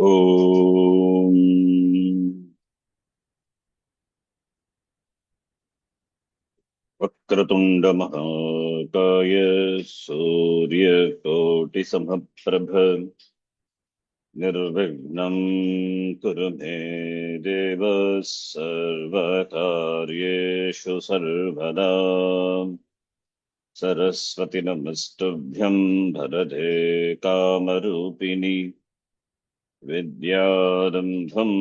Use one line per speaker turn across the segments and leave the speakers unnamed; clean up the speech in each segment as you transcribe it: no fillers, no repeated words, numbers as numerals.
ॐ वक्रतुण्ड महाकाय सूर्यकोटिसमप्रभ निर्विघ्नं कुरु मे देव सर्वकार्येषु सर्वदा। सरस्वती नमस्तुभ्यं भरते कामरूपिणि विद्यारम्भं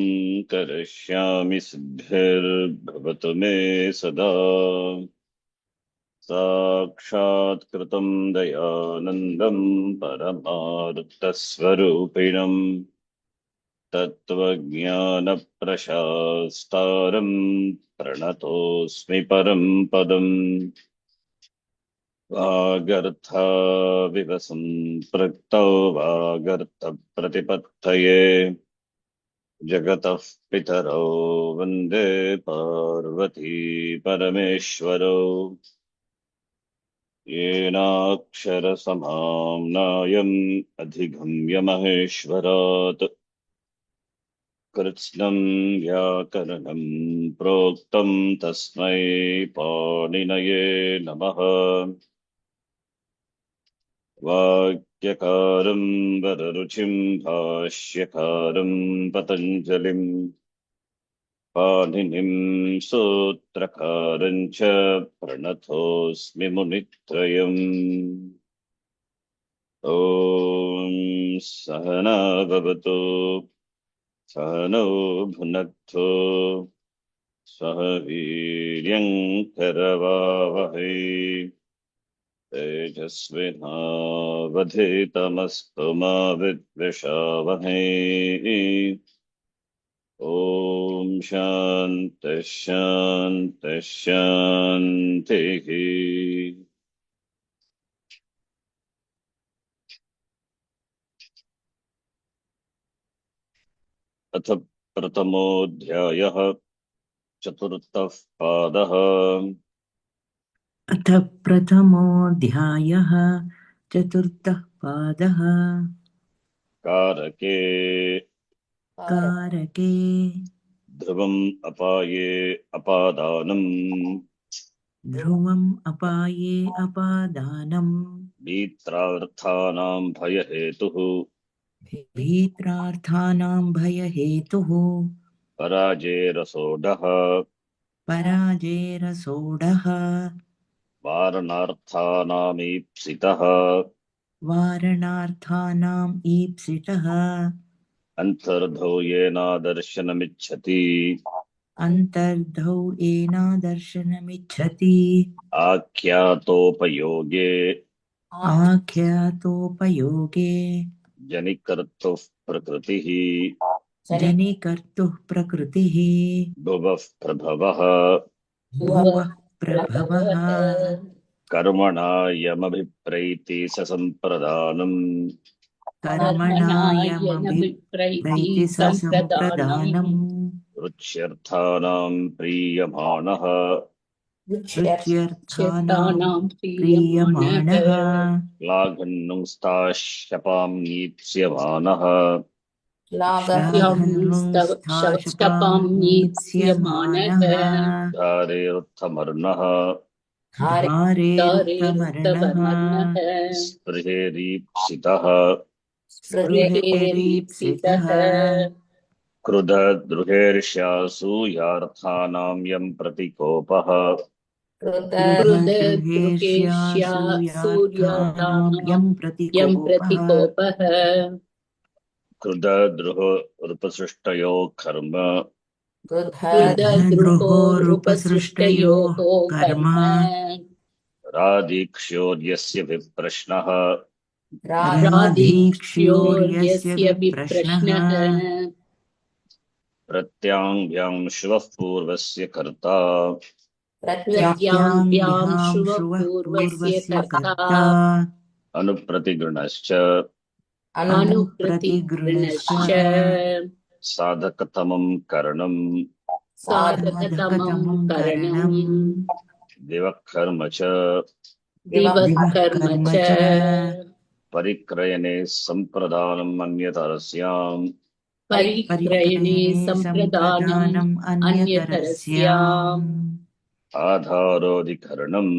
करिष्यामि सिद्धिर्भवतु मे सदा। साक्षात्कृतं दयानन्दं परमार्थस्वरूपिणं तत्त्वज्ञानप्रशास्तारं प्रणतोऽस्मि परं पदम्। वागर्थाविव सम्पृक्तौ वागर्थप्रतिपत्तये जगतः पितरौ वन्दे पार्वती परमेश्वरौ। येनाक्षरसमाम्नायम् अधिगम्य महेश्वरात् कृत्स्नं व्याकरणं प्रोक्तं तस्मै पाणिनये नमः। वाक्यकारं वररुचिं भाष्यकारं पतञ्जलिं पाणिनिं सूत्रकारं च प्रणतोऽस्मि मुनित्रयम्। ॐ सहना भवतु सहनौ भुनक्तु सह वीर्यं करवावहै तेजस्विनावधीतमस्तु मा विद्विषावहै। ॐ शान्तिः शान्तिः शान्तिः। अथ प्रथमोऽध्यायः चतुर्थः पादः।
अथ प्रथमोऽध्यायः चतुर्थः पादः।
कारके
कारके
ध्रुवम् अपाये अपादानम्
ध्रुवम् अपाये अपादानम्
भीत्रार्थानां भयहेतुः
भीत्रार्थानां भयहेतुः
पराजेरसोढः
पराजेरसोढः
वारणार्थानामीप्सितः
वारणार्थानाम् ईप्सितः
अन्तर्धौ येनादर्शनमिच्छति
अन्तर्धौ येनादर्शनमिच्छति
आख्यातोपयोगे
आख्यातोपयोगे
जनिकर्तुः प्रकृतिः
जनिकर्तुः प्रकृतिः
भुवः प्रभवः
भुवः प्रभवः
कर्मणा यमभिप्रैति ससम्प्रदानम्
कर्मणायमभिप्रैति सम्प्रदानम्
रुच्यर्थानां प्रीयमाणः
रुच्यर्थानां प्रीयमाणः
लाघन्नुस्ताशपामीप्स्यमानः
श्लाघन्नुस्ताशपामीप्स्यमानः
धारेरुत्थमर्णः
धारेरुत्तमर्णः
स्पृहेरीप्सितः
स्पृहेरीप्सितः
क्रुधद्रुहेर्ष्यासूयार्थानां यं प्रतिकोपः
क्रुधद्रुहेर्ष्यासूयार्थानां यं प्रतिकोपः
क्रुधद्रुहोरुपसृष्टयोः कर्म
क्रुधद्रुहोरुपसृष्टयोः कर्म
राधीक्ष्योर्यस्य विप्रश्नः
राधीक्ष्योर्यस्य विप्रश्नः
प्रत्याङ्ग्यां श्वः पूर्वस्य कर्ता
प्रत्याङ्ग्यां श्रुवः पूर्वस्य कर्ता
अनुप्रतिगृणश्च
अनुप्रतिगृणश्च
साधकतमं करणम्
साधकतमं करणम्
दिवःकर्म च
दिवःकर्म च
परिक्रयणे सम्प्रदानम् अन्यतरस्याम्
परिक्रयणे सम्प्रदानम्
सम्प्रदानम्
अन्यतरस्याम्
अन्यतरस्याम्
आधारोऽधिकरणम्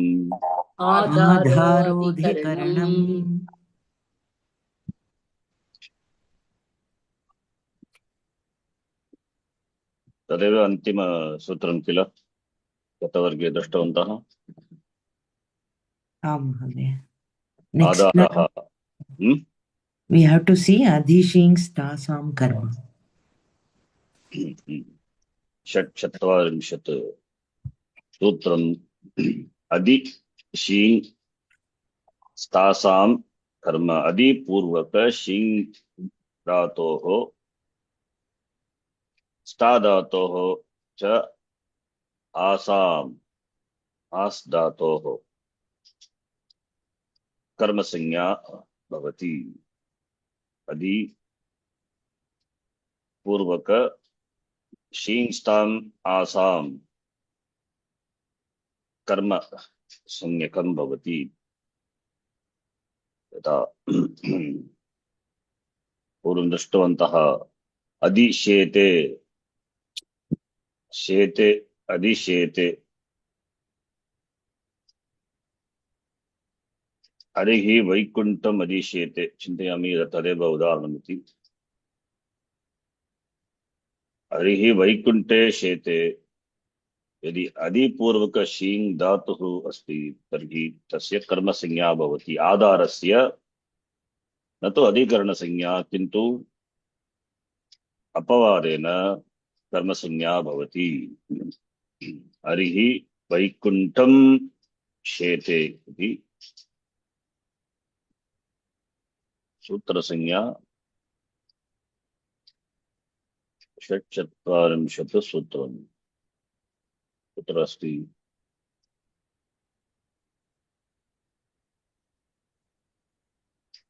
आधारोऽधिकरणम्
आधारोऽधिकरणम्
तदेव अन्तिमसूत्रं किल गतवर्गे दृष्टवन्तः।
आम् महोदय। नेक्स्ट
आधारः
we have to see adhishings tasam karma.
षट्चत्वारिंशत् सूत्रम् अधि शीङ् स्तासां कर्म अधिपूर्वक शीङ् धातोः स्था धातोः च आसाम् आस् धातोः कर्मसंज्ञा भवति। अधि पूर्वक शीङ् स्ताम् आसाम् कर्म संज्ञकं भवति। यथा पूर्वं दृष्टवन्तः अधिशेते शेते अधिशेते हरिः वैकुण्ठम् अधिशेते चिन्तयामि तदेव उदाहरणमिति। हरिः वैकुण्ठे शेते यदि अधिपूर्वक शीङ् धातुः अस्ति तर्हि तस्य कर्मसंज्ञा भवति। आधारस्य न तु अधिकरणसंज्ञा किन्तु अपवादेन कर्मसंज्ञा भवति। हरिः वैकुण्ठं शेते इति सूत्रसंज्ञा षट्चत्वारिंशत् सूत्रम् कुत्र अस्ति?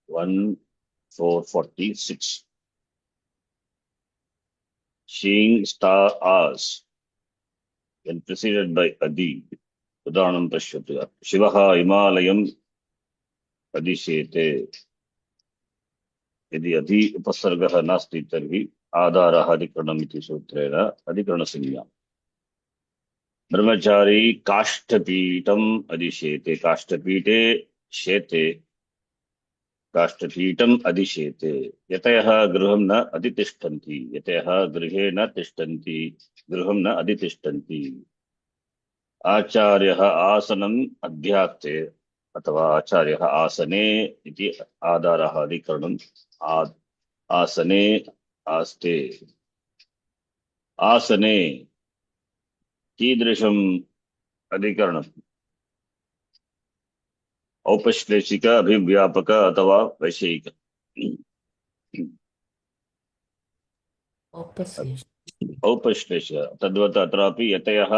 वन 446 शीङ् स्टार् आस् when preceded by adi उदाहरणं पश्यतु। शिवः हिमालयम् अधिशेते यदि अधि उपसर्गः नास्ति तर्हि आधारः अधिकरणम् इति सूत्रेण अधिकरणसंज्ञा। ब्रह्मचारी काष्ठपीठम् अधिशेते काष्ठपीठे शेते काष्ठपीठम् अधिशेते यतयः गृहं न अधितिष्ठन्ति यतयः गृहे न तिष्ठन्ति गृहं न अधितिष्ठन्ति। आचार्यः आसनम् अध्यात्ते अथवा आचार्यः आसने इति आधारः अधिकरणम् आसने आस्ते। आसने कीदृशम् अधिकरणम्? औपश्लेषिक अभिव्यापक अथवा वैषयिक? औपश्लेषिक। तद्वत् अत्रापि यतयः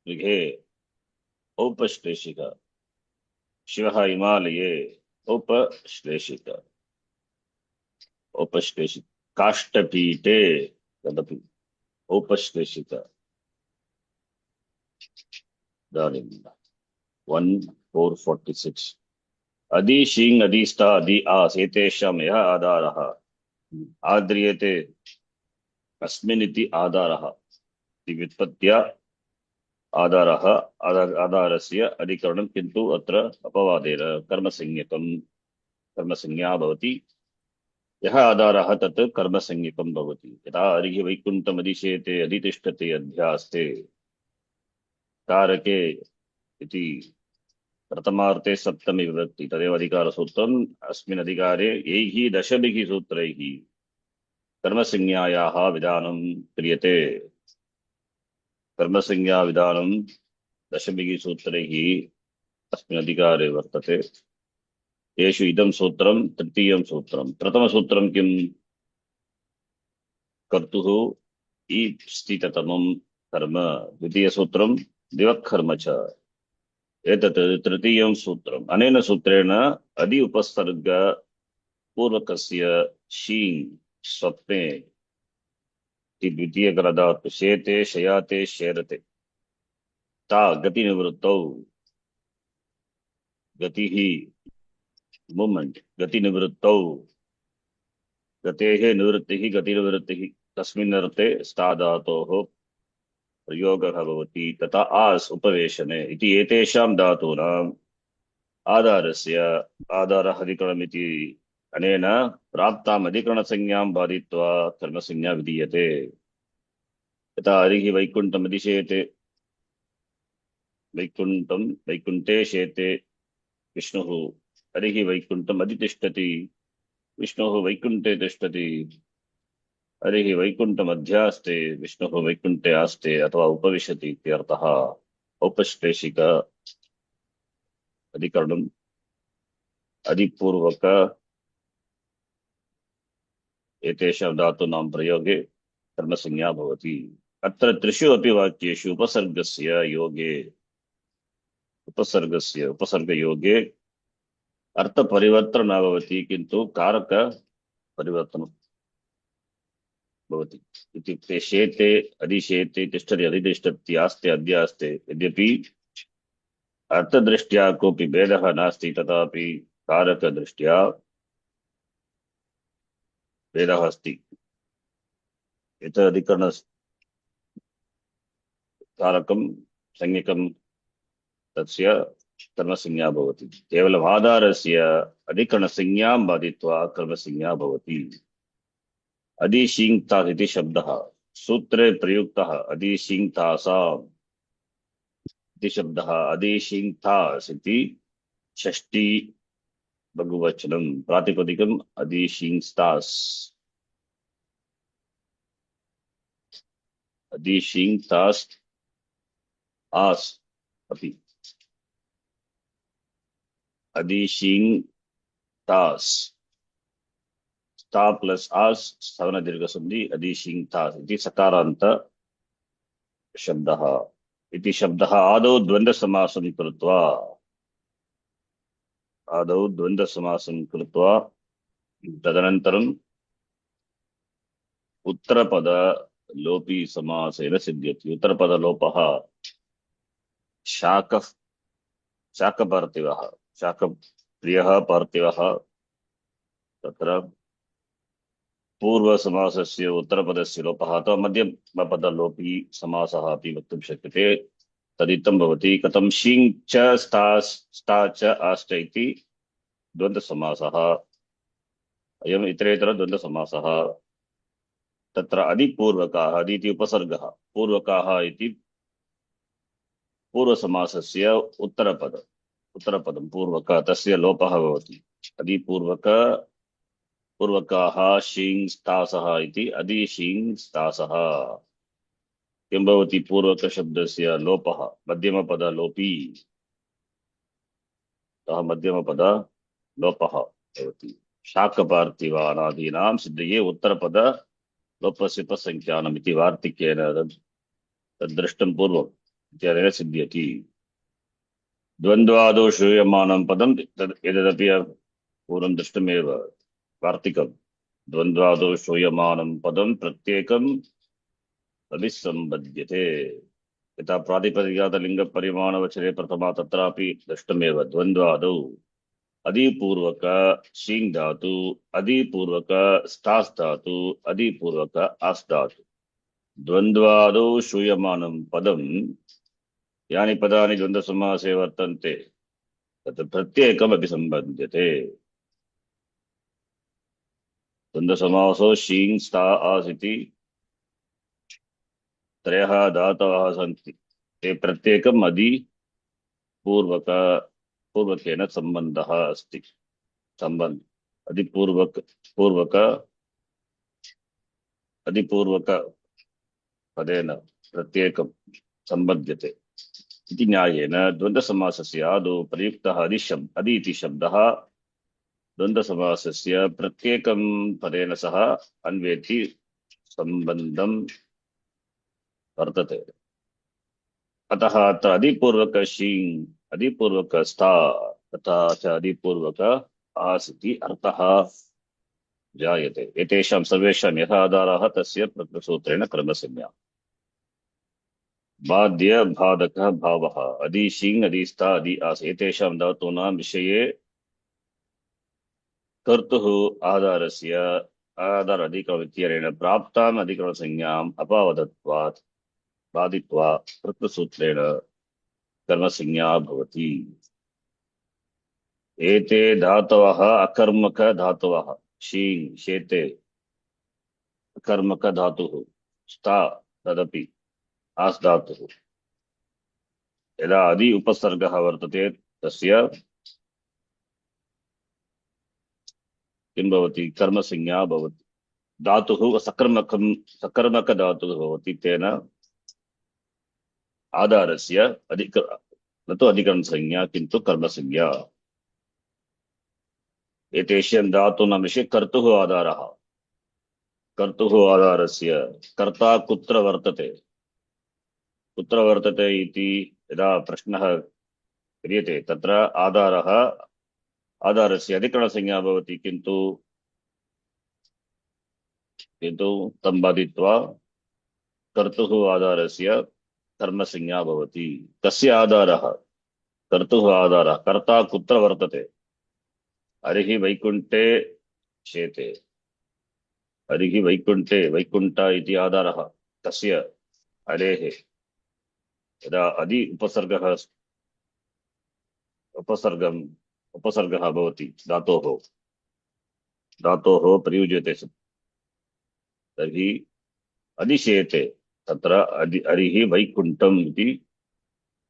गृहे औपश्लेषिक शिवः हिमालये औपश्लेषिक औपश्लेषिक काष्ठपीठे तदपि औपश्लेषिक। 1446 अधि शीङ् अधिष्ठा अधि आस् एतेषां यः आधारः आद्रियते अस्मिन् इति आधारः इति व्युत्पत्त्या आधारः आधारस्य अधिकरणं किन्तु अत्र अपवादेन कर्मसंज्ञा भवति। यः आधारः तत् कर्मसंज्ञकं भवति। यथा हरिः वैकुण्ठम् अधिशेते अधितिष्ठते अध्यास्ते कारके इति प्रथमार्थे सप्तमी विभक्ति तदेव अधिकारसूत्रम्। अस्मिन् अधिकारे यैः दशभिः सूत्रैः कर्मसंज्ञायाः विधानं क्रियते। कर्मसंज्ञा विधानं दशभिः सूत्रैः अस्मिन् अधिकारे वर्तते। येषु इदं सूत्रं तृतीयं सूत्रं। प्रथमसूत्रं किम्? कर्तुः ईप्सिततमं कर्म। द्वितीयसूत्रं दिवक्कर्म च। एतत् तृतीयं सूत्रम्। अनेन सूत्रेण अधि उपसर्ग पूर्वकस्य शीङ् स्वप्ने इति द्वितीयकरदात् शेते शयाते शेरते ता गतिनिवृत्तौ गतिः मूवमेंट गतिनिवृत्तौ गतेः निवृत्तिः गतिर्वृत्तिः तस्मिन् अर्थे स्ताधातोः प्रयोगः भवति तथा आस् उपवेशने इति एतेषां धातूनाम् आधारस्य आधारः अधिकरणमिति अनेन प्राप्ताम् अधिकरणसंज्ञां बाधित्वा कर्मसंज्ञा विधीयते। यथा हरिः वैकुण्ठमधिशेते वैकुण्ठे शेते विष्णुः हरिः वैकुण्ठम् अधितिष्ठति विष्णुः वैकुण्ठे तिष्ठति हरिः वैकुण्ठमध्यास्ते विष्णुः वैकुण्ठे आस्ते अथवा उपविशति इत्यर्थः। औपश्लेषिक अधिकरणम् अधिपूर्वक एतेषां धातूनां प्रयोगे कर्मसंज्ञा भवति। अत्र त्रिषु अपि वाक्येषु उपसर्गयोगे अर्थपरिवर्तनं न भवति किन्तु कारक परिवर्तनं भवति। इत्युक्ते शेते अधिशेते तिष्ठति अधितिष्ठति आस्ते अद्यास्ते यद्यपि अर्थदृष्ट्या कोऽपि भेदः नास्ति तथापि कारकदृष्ट्या भेदः अस्ति। यत् अधिकरणकारकं संज्ञकं तस्य कर्मसंज्ञा भवति। केवलम् आधारस्य अधिकरणसंज्ञां बाधित्वा कर्मसंज्ञा भवति। अधिशिङ्क्तास् इति शब्दः सूत्रे प्रयुक्तः अधिशिङ्क्तासाम् इति शब्दः अधिशिङ्क्तास् इति षष्ठी बहुवचनं प्रातिपदिकम् अधिशिङ्क्तास् आस् अपि अधिशिङ्क्तास् ता प्लस आस् सवन दीर्घ संधि अधिशिङ्क्तास् इति सकारान्त शब्दः। इति शब्दः आदौ द्वन्द्वसमासं कृत्वा तदनन्तरम् उत्तरपद लोपी समासेन सिद्ध्यति। उत्तरपदलोपः शाकपार्थिवः शाकप्रियः पार्थिवः तत्र पूर्वसमासस्य उत्तरपदस्य लोपः अथवा मध्यमपदलोपी समासः अपि वक्तुं शक्यते। तदित्थं भवति कथं शिङ् च स्ता च आश्च इति द्वन्द्वसमासः अयम् इतरेतर द्वन्द्वसमासः। तत्र अधिपूर्वकाः अदिति उपसर्गः पूर्वकाः इति पूर्वसमासस्य उत्तरपदं पूर्वक तस्य लोपः भवति। पूर्वकाः शिङ्स्तासः इति अधिशिङ्स्तासः। किं भवति पूर्वकशब्दस्य लोपः मध्यमपदलोपी सः मध्यमपदलोपः भवति। शाकपार्थिवानादीनां सिद्धये उत्तरपद लोपस्य उपसंख्यानम् इति वार्तिकेन तद्दृष्टं पूर्वम् इत्यनेन सिद्ध्यति। द्वन्द्वादौ श्रूयमाणं पदं एतदपि पूर्वं दृष्टमेव वार्तिकं। द्वन्द्वादौ श्रूयमाणं पदं प्रत्येकम् अभिसम्बध्यते। यथा प्रातिपदिकातलिङ्गपरिमाणवचने प्रथमा तत्रापि दृष्टमेव द्वन्द्वादौ अधिपूर्वक शिङ् धातु अधिपूर्वक स्तास् धातु अधिपूर्वक आस् धातु। द्वन्द्वादौ श्रूयमाणं पदं यानि पदानि द्वन्द्वसमासे वर्तन्ते तत् प्रत्येकम् अभिसम्बध्यते। द्वन्द्वसमासो शिङ् स्ता आस् इति त्रयः धातवः सन्ति। ते प्रत्येकम् पूर्वकेन सम्बन्धः अस्ति। अधिपूर्वक पदेन प्रत्येकं सम्बध्यते इति न्यायेन द्वन्द्वसमासस्य आदौ प्रयुक्तः अधि इति शब्दः द्वन्द्वसमासस्य प्रत्येकं पदेन सह अन्वेति सम्बन्धं वर्तते। अतः अत्र अधिपूर्वक शिङ् अधिपूर्वक स्था तथा च अधिपूर्वक आस् इति अर्थः जायते। एतेषां सर्वेषां यः आधारः तस्य प्रकृतसूत्रेण क्रमसंज्ञा। बाध्य बाधकः भावः अधि शिङ् अधिस्था अधि आस् एतेषां धातूनां विषये कर्तुः आधारस्य आदर अधिकरण इत्यनेन प्राप्ताम् अधिकरणसंज्ञाम् अपवदत्वात् बाधित्वा प्रकृतसूत्रेण कर्मसंज्ञा भवति। एते धातवः अकर्मक धातवः। शीं शेते अकर्मक धातुः, स्था तदपि आस् धातुः। यदा अदि उपसर्गः वर्तते तस्य किं भवति? कर्मसंज्ञा भवति। धातुः सकर्मक धातुः भवति, तेन आधारस्य न तु अधिकरणसंज्ञा किन्तु कर्मसंज्ञा। एतेषां धातूनां विषये कर्तुः आधारः। कर्तुः आधारस्य कर्ता कुत्र वर्तते इति यदा प्रश्नः क्रियते तत्र आधारस्य अधिकरणसंज्ञा भवति, किन्तु तं बाधित्वा कर्तुः आधारस्य कर्मसंज्ञा भवति। कस्य आधारः? कर्तुः आधारः। कर्ता कुत्र वर्तते? हरिः वैकुण्ठे शेते। हरिः वैकुण्ठे, वैकुण्ठ इति आधारः कस्य? हरेः। यदा अदि उपसर्गः भवति धातोः प्रयुज्यते तर्हि अधिशेते, तत्र हरिः वैकुण्ठम् इति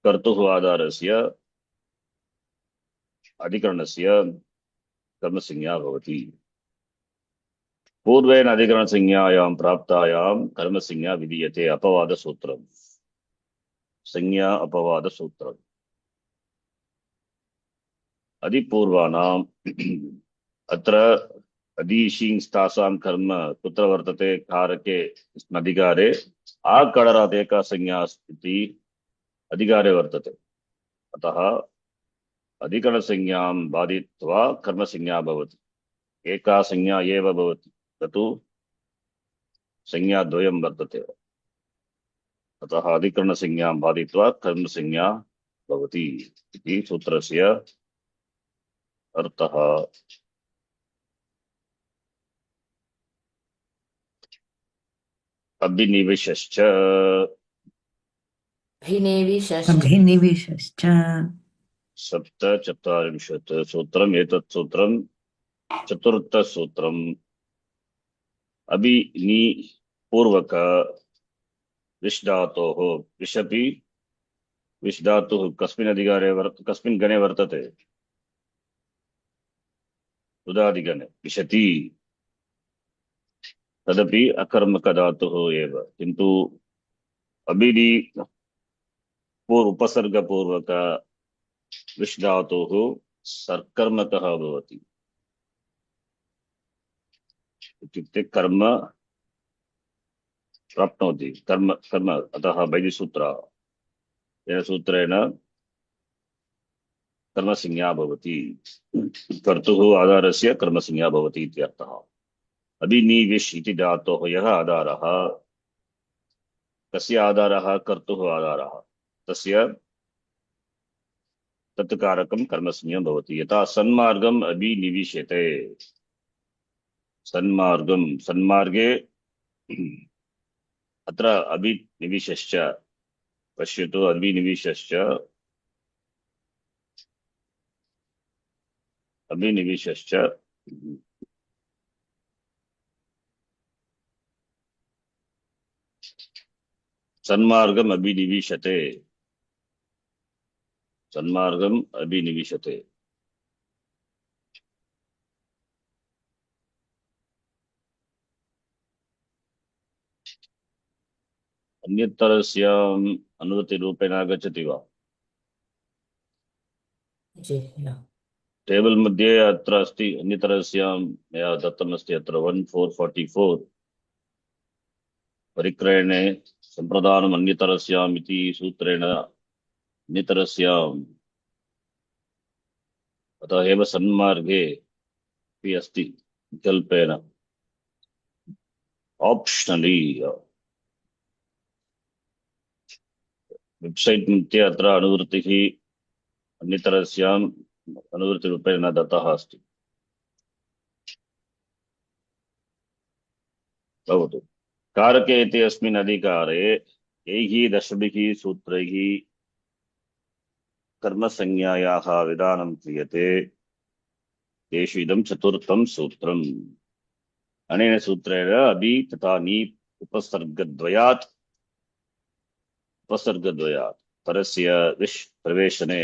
कर्तुः आधारस्य अधिकरणस्य कर्मसंज्ञा भवति। पूर्वेण अधिकरणसंज्ञायां प्राप्तायां कर्मसंज्ञा विधीयते अपवादसूत्रम्। संज्ञा अपवादसूत्रम्। अधिपूर्वाणाम् अत्र अधीशींस्तासां कर्म कुत्र वर्तते? कारके अधिकारे आकड़रात् एका संज्ञा इति अधिकारे वर्तते। अतः अधिकरणसंज्ञां बाधित्वा कर्मसंज्ञा भवति। एका संज्ञा एव भवति, तत्तु संज्ञाद्वयं वर्तते। अतः अधिकरणसंज्ञां बाधित्वा कर्मसंज्ञा भवति इति सूत्रस्य अर्थः। अभिनिवेशश्च
अभिनिवेशश्च
सप्तचत्वारिंशत् सूत्रम्। एतत् सूत्रं चतुर्थसूत्रम्। अभिनि पूर्वक विश् धातोः, विशपि विश् धातुः कस्मिन् अधिकारे कस्मिन् गणे वर्तते? उदादिगणे। विशति तदपि अकर्मक धातुः एव, किन्तु अभिनि उपसर्गपूर्वक विश् धातुः सर्कर्मकः भवति। इत्युक्ते कर्म प्राप्नोति, कर्म कर्म। अतः वैदिसूत्र सूत्रेण कर्मसंज्ञा भवति। कर्तुः आधारस्य कर्मसंज्ञा भवति इत्यर्थः। अभिनिवेश इति धातोः यः आधारः, कस्य आधारः? कर्तुः आधारः। तस्य तत्कारकं कर्मसंज्ञा भवति। यथा सन्मार्गम् अभिनिविश्यते। सन्मार्गं, सन्मार्गे अत्र अभिनिवेशश्च पश्यतु। अभिनिवेशश्च सन्मार्गम् अभिनिविशते। सन्मार्गम् अभिनिविशते। अन्यतरस्याम् अनुवृत्तिरूपेण आगच्छति वा? टेबल मध्ये अत्र अस्ति। अन्यतरस्यां मया दत्तमस्ति अत्र 1444 परिक्रयणे संप्रदानम् अन्यतरस्याम् इति सूत्रेण अन्यतरस्याम्। अतः एव सन्मार्गे अपि अस्ति विकल्पेन, ऑप्शनली। वेबसाइट मध्ये अत्र अनुवृत्तिः अन्यतरस्याम् अनुवृत्तिरूपेण दत्तः अस्ति। भवतु। कारके इति अस्मिन् अधिकारे यैः दशभिः सूत्रैः कर्मसंज्ञायाः विधानं क्रियते तेषु इदं चतुर्थं सूत्रम्। अनेन सूत्रेण अभि तथा नी उपसर्गद्वयात् परस्य विश् प्रवेशने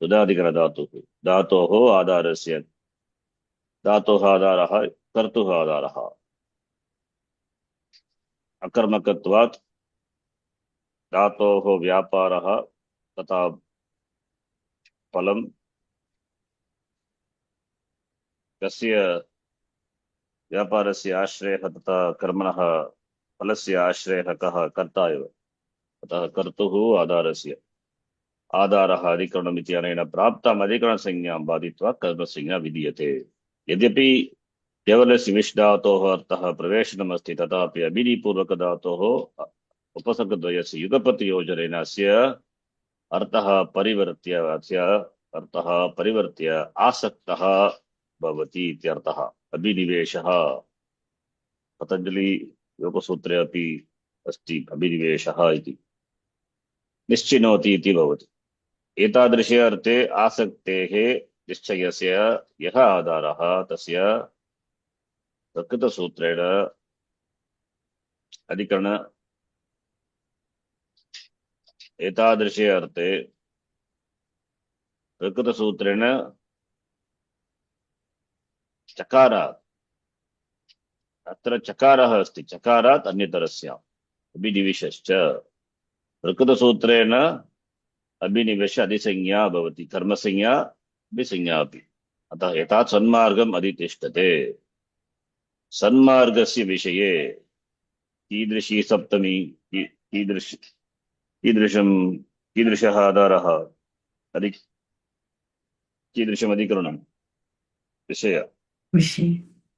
उदादिकरधातुः धातोः आधारस्य धातोः आधारः कर्तुः आधारः अकर्मकत्वात् धातोः व्यापारः तथा फलं कस्य व्यापारस्य आश्रयः तथा कर्मणः फलस्य आश्रयः कः कर्ता एव। अतः कर्तुः आधारस्य आधारः अधिकरणमिति अनेन प्राप्तम् अधिकरणसंज्ञां बाधित्वा कर्मसंज्ञा विधीयते। यद्यपि केवलस्य विश् धातोः अर्थः प्रवेशनमस्ति तथापि अभिधिपूर्वकधातोः उपसर्गद्वयस्य युगपतियोजनेन अस्य अर्थः परिवर्त्य आसक्तः भवति इत्यर्थः। अभिनिवेशः पतञ्जलि योगसूत्रे अपि अस्ति अभिनिवेशः इति निश्चिनोति इति भवति। एतादृशे अर्थे आसक्तेः निश्चयस्य यः आधारः तस्य प्रकृतसूत्रेण अधिकरण एतादृशे अर्थे प्रकृतसूत्रेण चकारात् अत्र चकारः अस्ति चकारात् अन्यतरस्याम् अभिनिवेशश्च प्रकृतसूत्रेण अभिनिवेश अधिसंज्ञा भवति कर्मसंज्ञा अभिसंज्ञा अपि। अतः यथा सन्मार्गम् अधितिष्ठते सन्मार्गस्य विषये कीदृशी सप्तमी कीदृशः आधारः कीदृशम् अधिकरणं विषय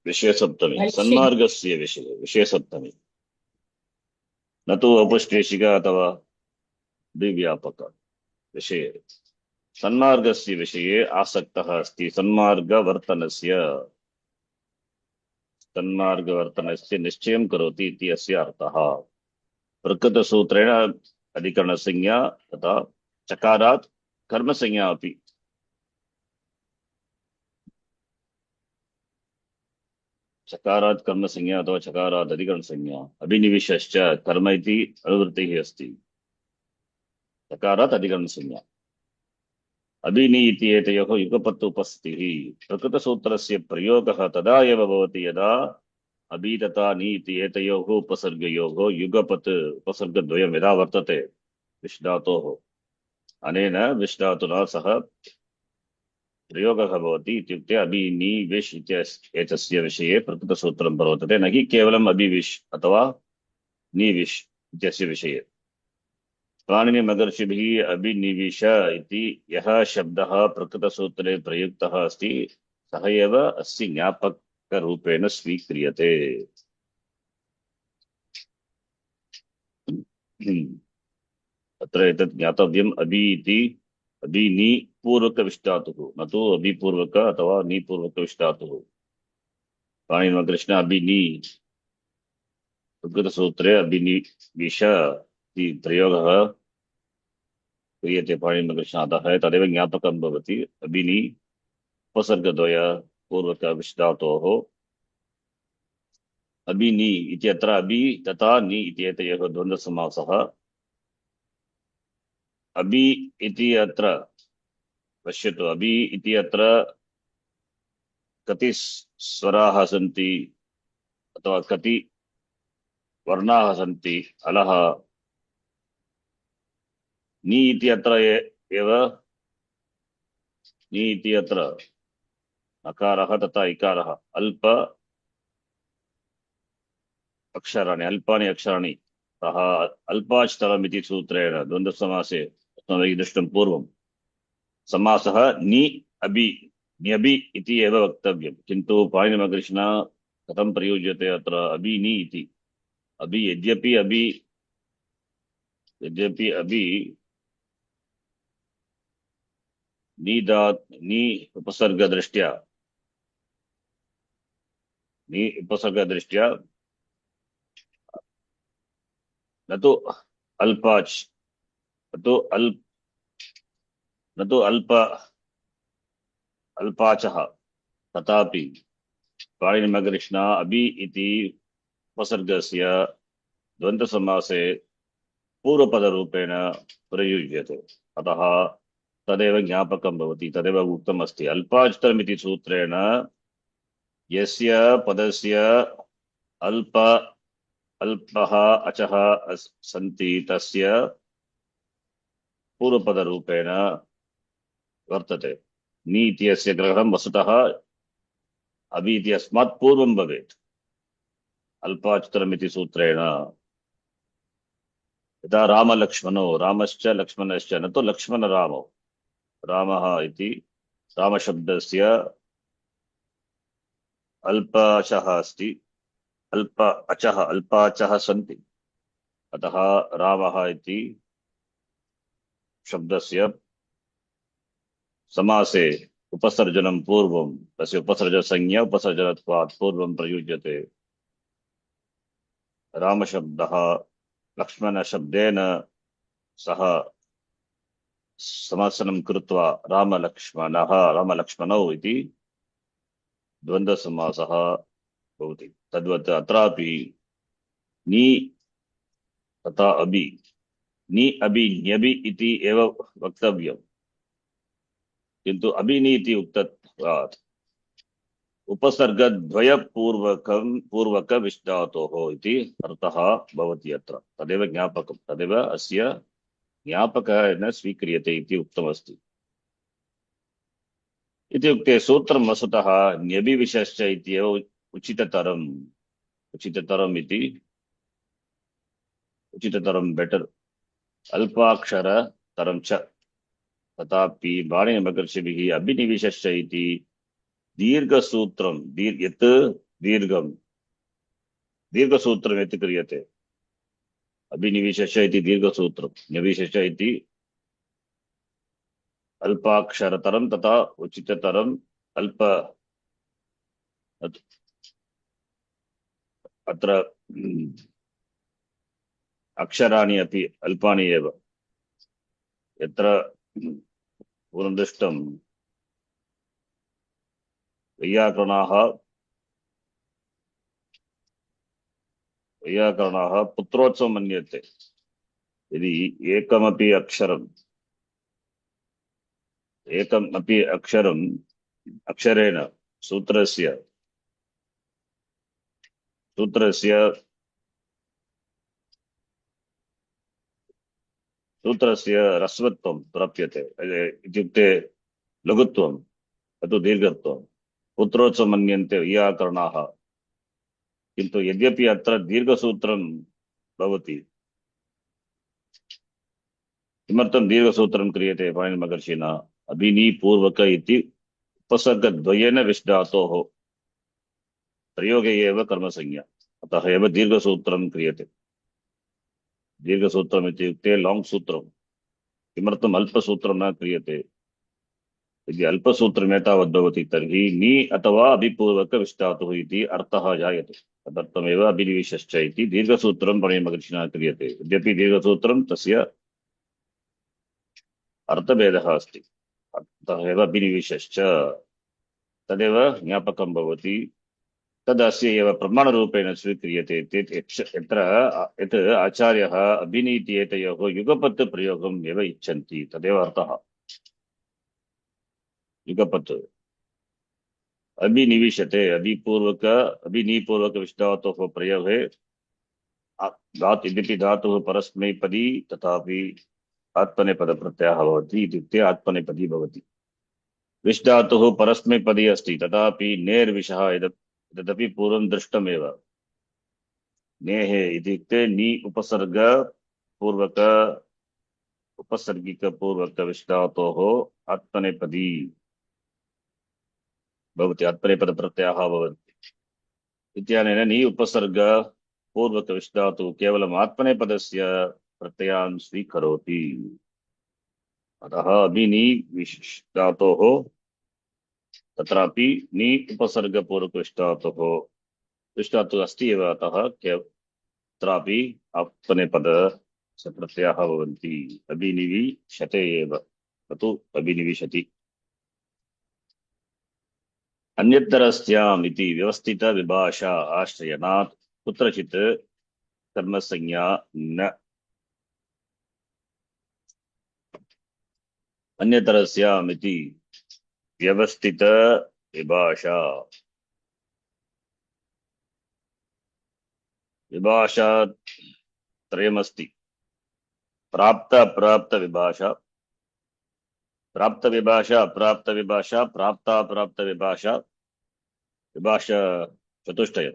विषयसप्तमी सन्मार्गस्य विषयसप्तमी न तु औपश्लेषिक अथवा द्विव्यापक विषये। सन्मार्गस्य विषये आसक्तः अस्ति सन्मार्गवर्तनस्य निश्चयं करोति इति अस्य अर्थः। प्रकृतसूत्रेण अधिकरणसंज्ञा तथा चकारात् कर्मसंज्ञा अपि। चकारात् कर्मसंज्ञा अथवा चकारात् अधिकरणसंज्ञा अभिनिवेशश्च कर्म इति अनुवृत्तिः अस्ति चकारात् अधिकरणसंज्ञा अभिनि इति एतयोः युगपत् उपस्थितिः। प्रकृतसूत्रस्य प्रयोगः तदा एव भवति यदा अभि तथा नि इति एतयोः उपसर्गयोः युगपत् उपसर्गद्वयं यदा वर्तते विश् धातोः अनेन विश् धातुना सह प्रयोगः भवति इत्युक्ते अभि नि विश् एतस्य विषये प्रकृतसूत्रं प्रवर्तते न हि केवलम् अभिविश् अथवा निविश् इत्यस्य विषये। पाणिनिमहर्षिभिः अभिनिविश इति यः शब्दः प्रकृतसूत्रे प्रयुक्तः अस्ति सः एव अस्य ज्ञापकरूपेण स्वीक्रियते। अत्र एतत् ज्ञातव्यम् अभि इति अभिनि पूर्वकविष्टातुः न तु अभिपूर्वक अथवा निपूर्वकविष्टातुः। पाणिनिमहर्षिणा अभिनि प्रकृतसूत्रे अभिनिविश इति प्रयोगः क्रियते पाणिनिमहर्षिणा अतः तदेव ज्ञापकं भवति। अभिनि उपसर्गद्वय पूर्वकविष्टातोः अभिनि इत्यत्र अभि तथा नि इति एतयोः द्वन्द्वसमासः। अभि इति अत्र पश्यतु अभि इति अत्र कति स्वराः सन्ति अथवा कति वर्णाः सन्ति अलः। नि इति अत्र एव नि इति अत्र नकारः तथा इकारः अल्प अक्षराणि अल्पानि अक्षराणि सः अल्पाक्षरमिति सूत्रेण द्वन्द्वसमासे अस्माभिः दृष्टं पूर्वं समासः नि अभि इति एव वक्तव्यं किन्तु पाणिनिमहर्षिणा कथं प्रयुज्यते अत्र अभि नि इति। अभि यद्यपि अभि नि उपसर्गदृष्ट्या न तो अल्पाच, न तो अल्प, न तो अल्पाचः, तथापि पाणिनिमहर्षिणा अभि इति उपसर्गस्य द्वन्द्वसमासे पूर्वपदरूपेण प्रयुज्यते। अतः तदेव ज्ञापकं भवति, तदेव उक्तमस्ति। अल्पाचतरमिति सूत्रेण यस्य पदस्य अल्प अल्पः अचः सन्ति तस्य पूर्वपदरूपेण वर्तते। नी इत्यस्य ग्रहणं वस्तुतः अभि इत्यस्मात् पूर्वं भवेत्। अल्पाचतरमिति सूत्रेण यथा रामलक्ष्मणौ, रामश्च लक्ष्मणश्च, न तो लक्ष्मणरामौ। रामः इति रामशब्दस्य अल्पाचः अस्ति, अल्पाचः सन्ति। अतः रामः इति शब्दस्य समासे उपसर्जनं पूर्वं, तस्य उपसर्जसंज्ञा उपसर्जनत्वात् पूर्वं प्रयुज्यते। रामशब्दः लक्ष्मणशब्देन सह समासनं कृत्वा रामलक्ष्मणौ इति द्वन्द्वसमासः भवति। तद्वत् अत्रापि नी तथा अभि, नी अभि ण्यभि इति एव वक्तव्यम्, किन्तु अभिनीति उक्तत्वात् पूर्वक विष्टातोः इति अर्थः भवति अत्र। तदेव ज्ञापकं, तदेव अस्य ज्ञापकेन स्वीक्रियते इति उक्तमस्ति। इत्युक्ते सूत्रं वस्तुतः ण्यभिविशश्च इत्येव उचिततरम्, उचिततरम् इति, उचिततरं बेटर्, अल्पाक्षरतरं च। तथापि पाणिनिमहर्षिभिः अभिनिविशश्च इति दीर्घसूत्रं, यत् दीर्घं, दीर्घसूत्रं यत् क्रियते, अभिनिविशश्च इति दीर्घसूत्रं, निविशश्च इति अल्पाक्षरतरं तथा उचिततरम् अल्प, अत्र अक्षराणि अपि अल्पानि एव। यत्र पूर्वं दृष्टं वैयाकरणाः पुत्रोत्सवं मन्यते। यदि एकमपि अक्षरम् अक्षरेण सूत्रस्य ह्रस्वत्वं प्राप्यते, इत्युक्ते लघुत्वं, तत् दीर्घत्वं। पुत्रोत्सवं मन्यन्ते वैयाकरणाः। किन्तु यद्यपि अत्र दीर्घसूत्रं भवति, किमर्थं दीर्घसूत्रं क्रियते पाणिनिमहर्षिणा? अभिनीपूर्वक इति उपसर्गद्वयेन विष्धातोः प्रयोगे एव कर्मसंज्ञा, अतः एव दीर्घसूत्रं क्रियते। दीर्घसूत्रम् इत्युक्ते लाङ्ग् सूत्रं। किमर्थम् अल्पसूत्रं न क्रियते? यदि अल्पसूत्रम् एतावद्भवति तर्हि नी अथवा अभिपूर्वक विष्टातुः इति अर्थः जायते। तदर्थमेव अभिनिविशश्च इति दीर्घसूत्रं पाणिनिमहर्षिणा क्रियते। यद्यपि दीर्घसूत्रं तस्य अर्थभेदः अस्ति, अतः एव अभिनिविशश्च तदेव ज्ञापकं भवति। तदस्य एव प्रमाणरूपेण स्वीक्रियते। यत्र यत् आचार्यः अभिनीति एतयोः युगपत् प्रयोगम् एव इच्छन्ति, तदेव अर्थः। युगपत् अभिनिविशते, अभिनीपूर्वक विष्टातोः प्रयोगे यद्यपि धातुः परस्मैपदी तथापि आत्मनेपदप्रत्ययः भवति, इत्युक्ते आत्मनेपदी भवति। विष्धातुः परस्मैपदी अस्ति, तथापि नेर्विषः तदपि पूर्वं दृष्टमेव। नेः इत्युक्ते नी उपसर्गिकपूर्वक विष्धातोः आत्मनेपदी भवति, आत्मनेपदप्रत्ययः भवति। इत्यनेन नी उपसर्ग पूर्वक विष्धातुः केवलम् आत्मनेपदस्य प्रत्ययान् स्वीकरोति। अतः अभिनी विष्धातोः तत्रापि नी उपसर्गपूर्वक विष्धातुः अस्ति एव, अतः तत्रापि आत्मनेपद प्रत्ययाः भवन्ति अभिनिविशते एव तु अभिनिविशति अन्यतरस्याम् इति व्यवस्थित विभाषा आश्रयणात् कुत्रचित् कर्मसंज्ञा न अन्यतरस्याम् इति व्यवस्थित विभाषा विभाषा त्रयमस्ति प्राप्त अप्राप्त विभाषा प्राप्त विभाषा अप्राप्त विभाषा प्राप्ताप्राप्त विभाषा विभाषा चतुष्टय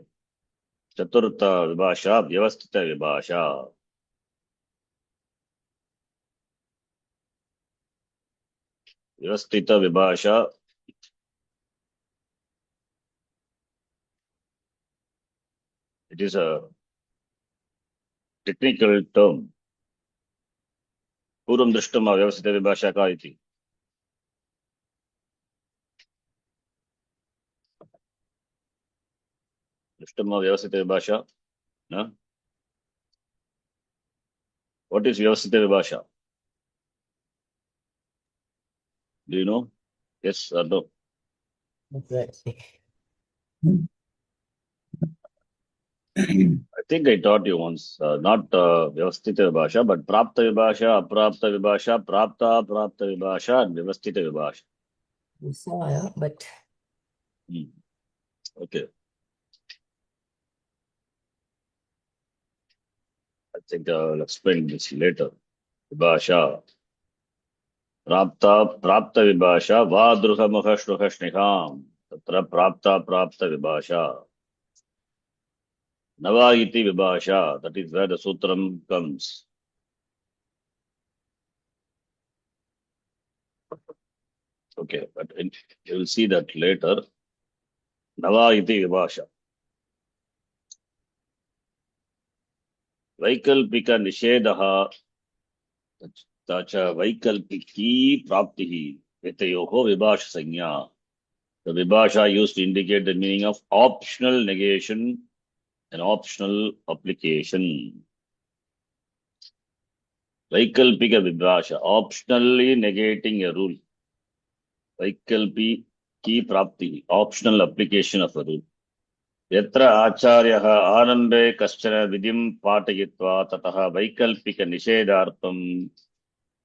चतुर्थ विभाषा व्यवस्थित विभाषा व्यवस्थित विभाषा it is a technical term पूर्वं दृष्टं वा व्यवस्थित विभाषा का इति दृष्टं वा व्यवस्थित विभाषा न what is व्यवस्थित विभाषा do you know yes or no
Exactly.
I think I taught you once, not Vyavastita Vibhasha, but Prapta Vibhasha, Aprapta Vibhasha, Prapta, Prapta Vibhasha, and Vyavastita Vibhasha.
We saw, yeah, but
Okay. I think I'll explain this later. Vibhasha. Prapta, Prapta Vibhasha, Vadruha Mukha Shruha Shniham. Tatra Prapta, Prapta Vibhasha. Nava iti Vibhasha. That is where the Sutram comes. Okay, but you will see that later. Nava iti Vibhasha. वैकल्पिक निषेधः तथा वैकल्पिकी प्राप्तिः एतयोः विभाषसंज्ञा the vibhasha used to indicate the meaning of optional negation and optional application vaikalpika vibhasha optionally negating a rule vaikalpiki prapti optional application of a rule यत्र आचार्यः आरम्भे कश्चन विधिं पाठयित्वा ततः वैकल्पिक निषेधार्थं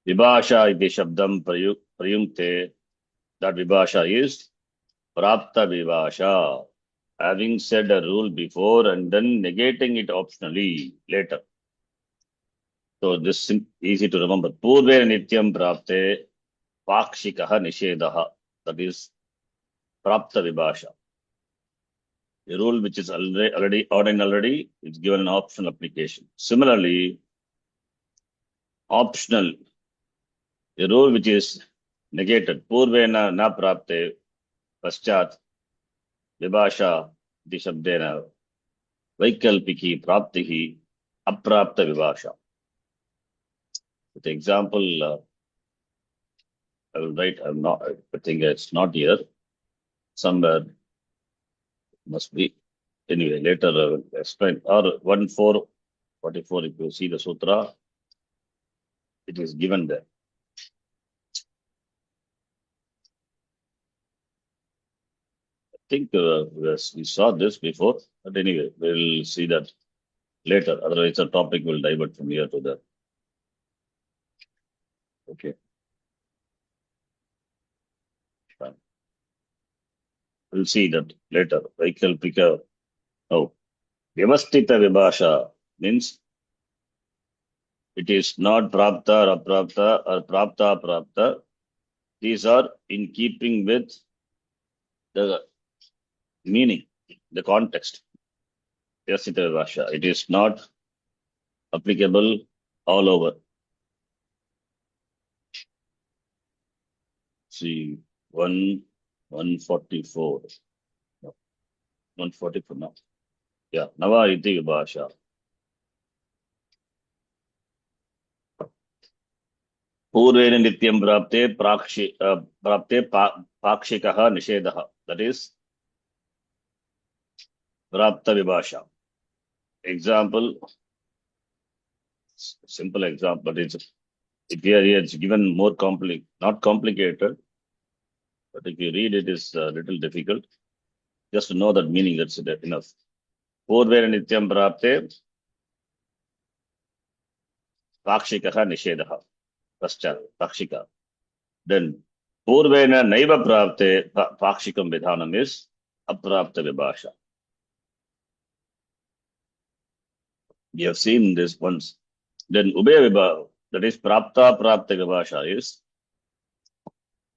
विभाषा इति शब्दं प्रयुङ्क्ते that vibhasha is prapta vibhasha having said a rule before and then negating it optionally later. So this is easy to remember. Purve nityam prapte pakshikah nishedah, that is prapta vibhasha. A rule which is already is given an optional application. Similarly, optional, a rule which is negated, purvena na prapte paschat vibhasha iti shabdena vaikalpiki praptihi aprapta vibhasha. With example, I will write, I think it's not here, somewhere must be. Anyway, later I will explain. Or 1444, if you see the sutra, it is given there. I think we saw this before, but anyway, we'll see that later. Otherwise, the topic will divert from here to there. Okay. Fine. We'll see that later. Vaikalpika. Oh, Vyavastita Vibhasha means it is not prapta or aprapta or prapta aprapta. These are in keeping with the meaning, the context. Vyavastita Vibhasha. It is not applicable all over. See, 144. No, 144 now. Yeah, Nava iti Vibhasha. Purvena nityam prapte pakshikah nishedah. That is prapta vibhasha. Example, simple example, but it's given more not complicated, but if you read it, it's a little difficult. Just to know that meaning, that's enough. Purvena nityam prapte pakshikaha nishedha. Paschat, pakshika. Then purvena naiva prapte pakshikam vidhanam is aprapta vibhasha. We have seen this once. Then ubaya vibhasha, that is prapta vibhasha is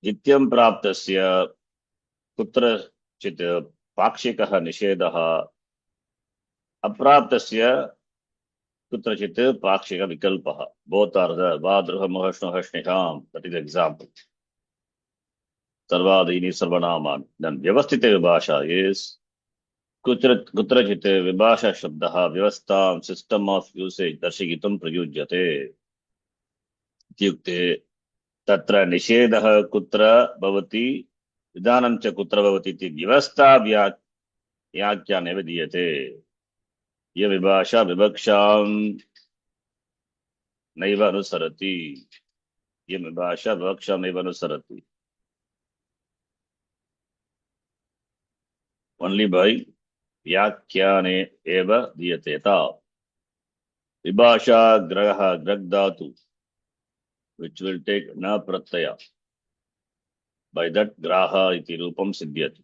nityam praptasya kutra chit pakshikaha nishedha apraptasya kutrachit pakshika vikalpaha. Both are the vadruha mahashno hashniham. That is example. Sarvadini sarvanaman. Then vyavastita vibhasha is kutrachit vibhasha shabdaha vyavastam system of usage darshigitum prayujyate. Ityukte tatra nishedha kutra bhavati vidhanam cha kutra bhavati iti vyavastha vyakyane vidiyate. Ye vibhasha vibhaksham naiva anusarati. Ye vibhasha vibhaksham naiva anusarati. Only by vyakyane eva diyate ta. Vibhasha graha gragdhatu, which will take na pratyaya. By that graha iti rupam siddhyati.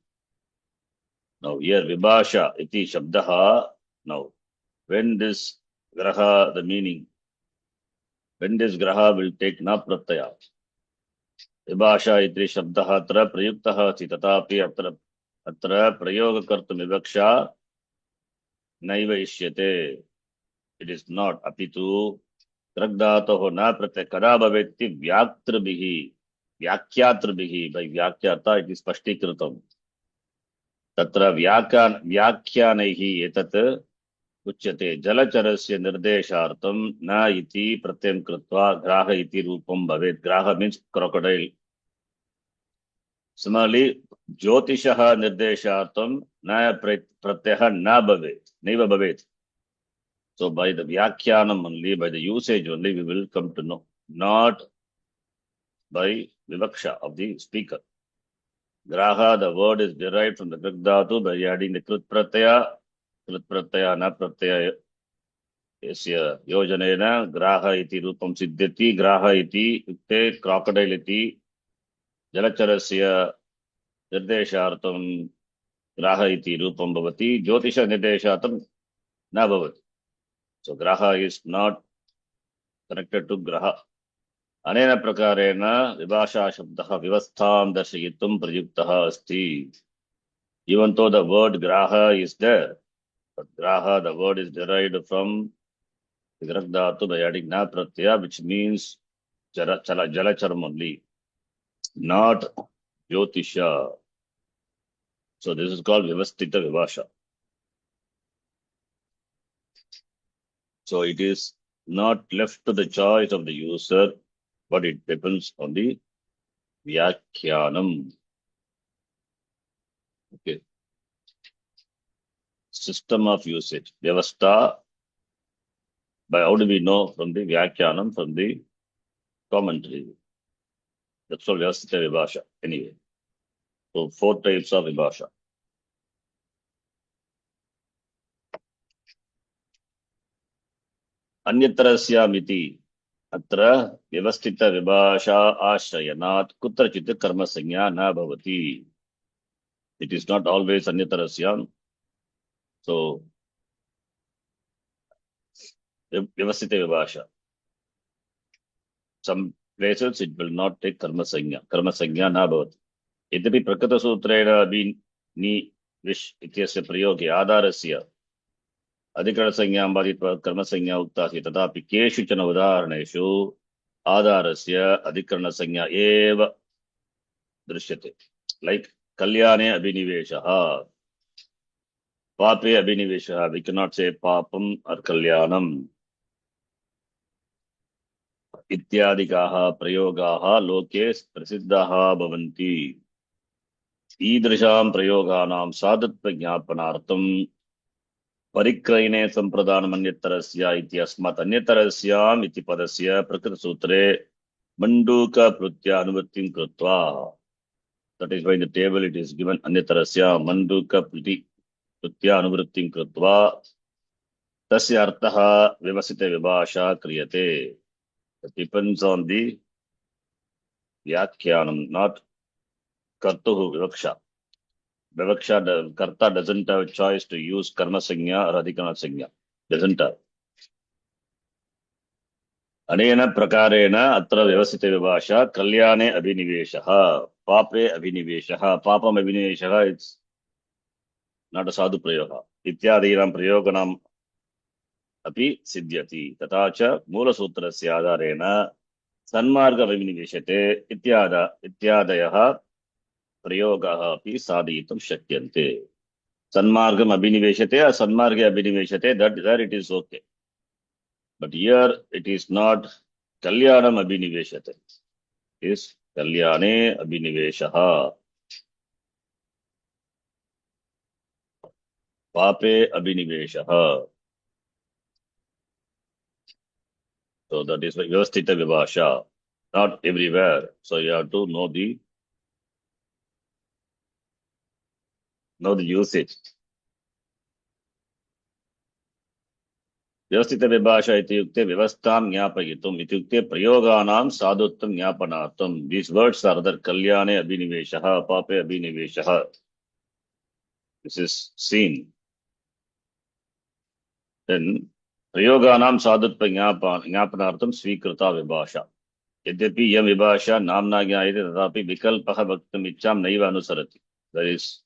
Now here vibhasha iti shabdaha. Now when this graha, the meaning, when this graha will take na pratyaya. Vibhasha iti shabdaha atra prayuktaha asti tatapi atra prayoga kartum vivaksha naiva ishyate. It is not apitu gragdhatoh na pratyaya kada bhavetti vyaktrabhihi vyakyatrabhihi. By vyakyata it is spashtikritam. Tatra vyakyanaihi etat uchyate jalacharasya nirdeshartam na iti pratyam kritva graha iti rupam bhavet. Graha means crocodile. Similarly, jyotishaha nirdeshartam na pratyaha na bhavet, naiva bhavet. So by the vyakyanam only, by the usage only, we will come to know, not by vivaksha of the speaker. Graha, the word is derived from the gragdhatu by adding the krit pratyaya na pratyaya yasya yojanena graha iti rupam siddhyati. Graha iti ukte crocodile iti jalacharasya nirdeshartam graha iti rupam bhavati. Jyotisha nirdeshartam na bhavati. So graha is not connected to graha. Anena prakarena vibhasha shabdaha vivastham darshayitum prayuktaha asti. Even though the word graha is there, but graha, the word is derived from the gragdhatu by adding na pratyaya, which means jalacharam only, not jyotisha. So this is called vivastita vibhasha. So it is not left to the choice of the user, but it depends on the vyakyanam. Okay. System of usage. Vyavastha. By how do we know? From the vyakyanam, from the commentary. That's all vyavastita vibhasha. Anyway. So 4 types of vibhasha. Anyatrasyaamiti. Atra vyavastita vibhasha ashrayanat kutrachit karma sanya na bhavati. It is not always anyatrasyam. So vyavastita vibhasha. Some places it will not take karma sanya. Karma sanya na bhavati. Yadapi prakata sutrena ni vish ityasya prayoge adarasya adhikara sanyam badhitva karma sanya uktasi tatapi keshuchana udaharaneshu adarasya adhikarana sanya eva drishyate. Like kalyane abhiniveshaha, pape abhiniveshaha. We cannot say papam or kalyanam. Ityadikaha prayogaha loke prasiddhaha bhavanti. Idrisham prayoganam sadatva jnapanartam परिक्रयणे संप्रदानम् अन्यतरस्य इति अस्मात् अन्यतरस्याम् इति पदस्य प्रकृतसूत्रे मण्डूकप्रत्यय अनुवृत्तिं कृत्वा, that is why in the table it is given अन्यतरस्य मण्डूकप्रत्यय अनुवृत्तिं कृत्वा तस्य अर्थः व्यवसित विभाषा क्रियते. It depends on the व्याख्यानम, not कर्तुः विवक्षा. Vivaksha, the karta doesn't have a choice to use karma sanya or adhikana sanya. Doesn't have. Anena prakarena atra vyavasita vibhasha kalyane abhiniveshaha pape abhiniveshaha papam abhiniveshaha. It's not a sadhu prayoga. Ityadinam prayoganam api siddhyati. Tata cha moola sutrasya adharena sanmarga abhiniveshate ityadayaha prayogaha api sadhitum shakyante. Sanmargam abhiniveshate or sanmarge abhiniveshate, that there it is okay. But here it is not kalyanam abhiniveshate. It is kalyane abhiniveshaha. Pape abhiniveshaha. So that is vyavasthita vibhasha. Not everywhere. So you have to know the usage. व्यवस्थित विभाषा इत्युक्ते व्यवस्थां ज्ञापयितुम् इत्युक्ते प्रयोगानां साधुत्वं ज्ञापनार्थं. These words are there. कल्याणे अभिनिवेशः, पापे अभिनिवेशः. This is seen. Then प्रयोगानां साधुत्व ज्ञापनार्थं स्वीकृता विभाषा. यद्यपि यं विभाषा नाम्ना ज्ञायते तथापि विकल्पः वक्तुम् इच्छां नैव अनुसरति. That is,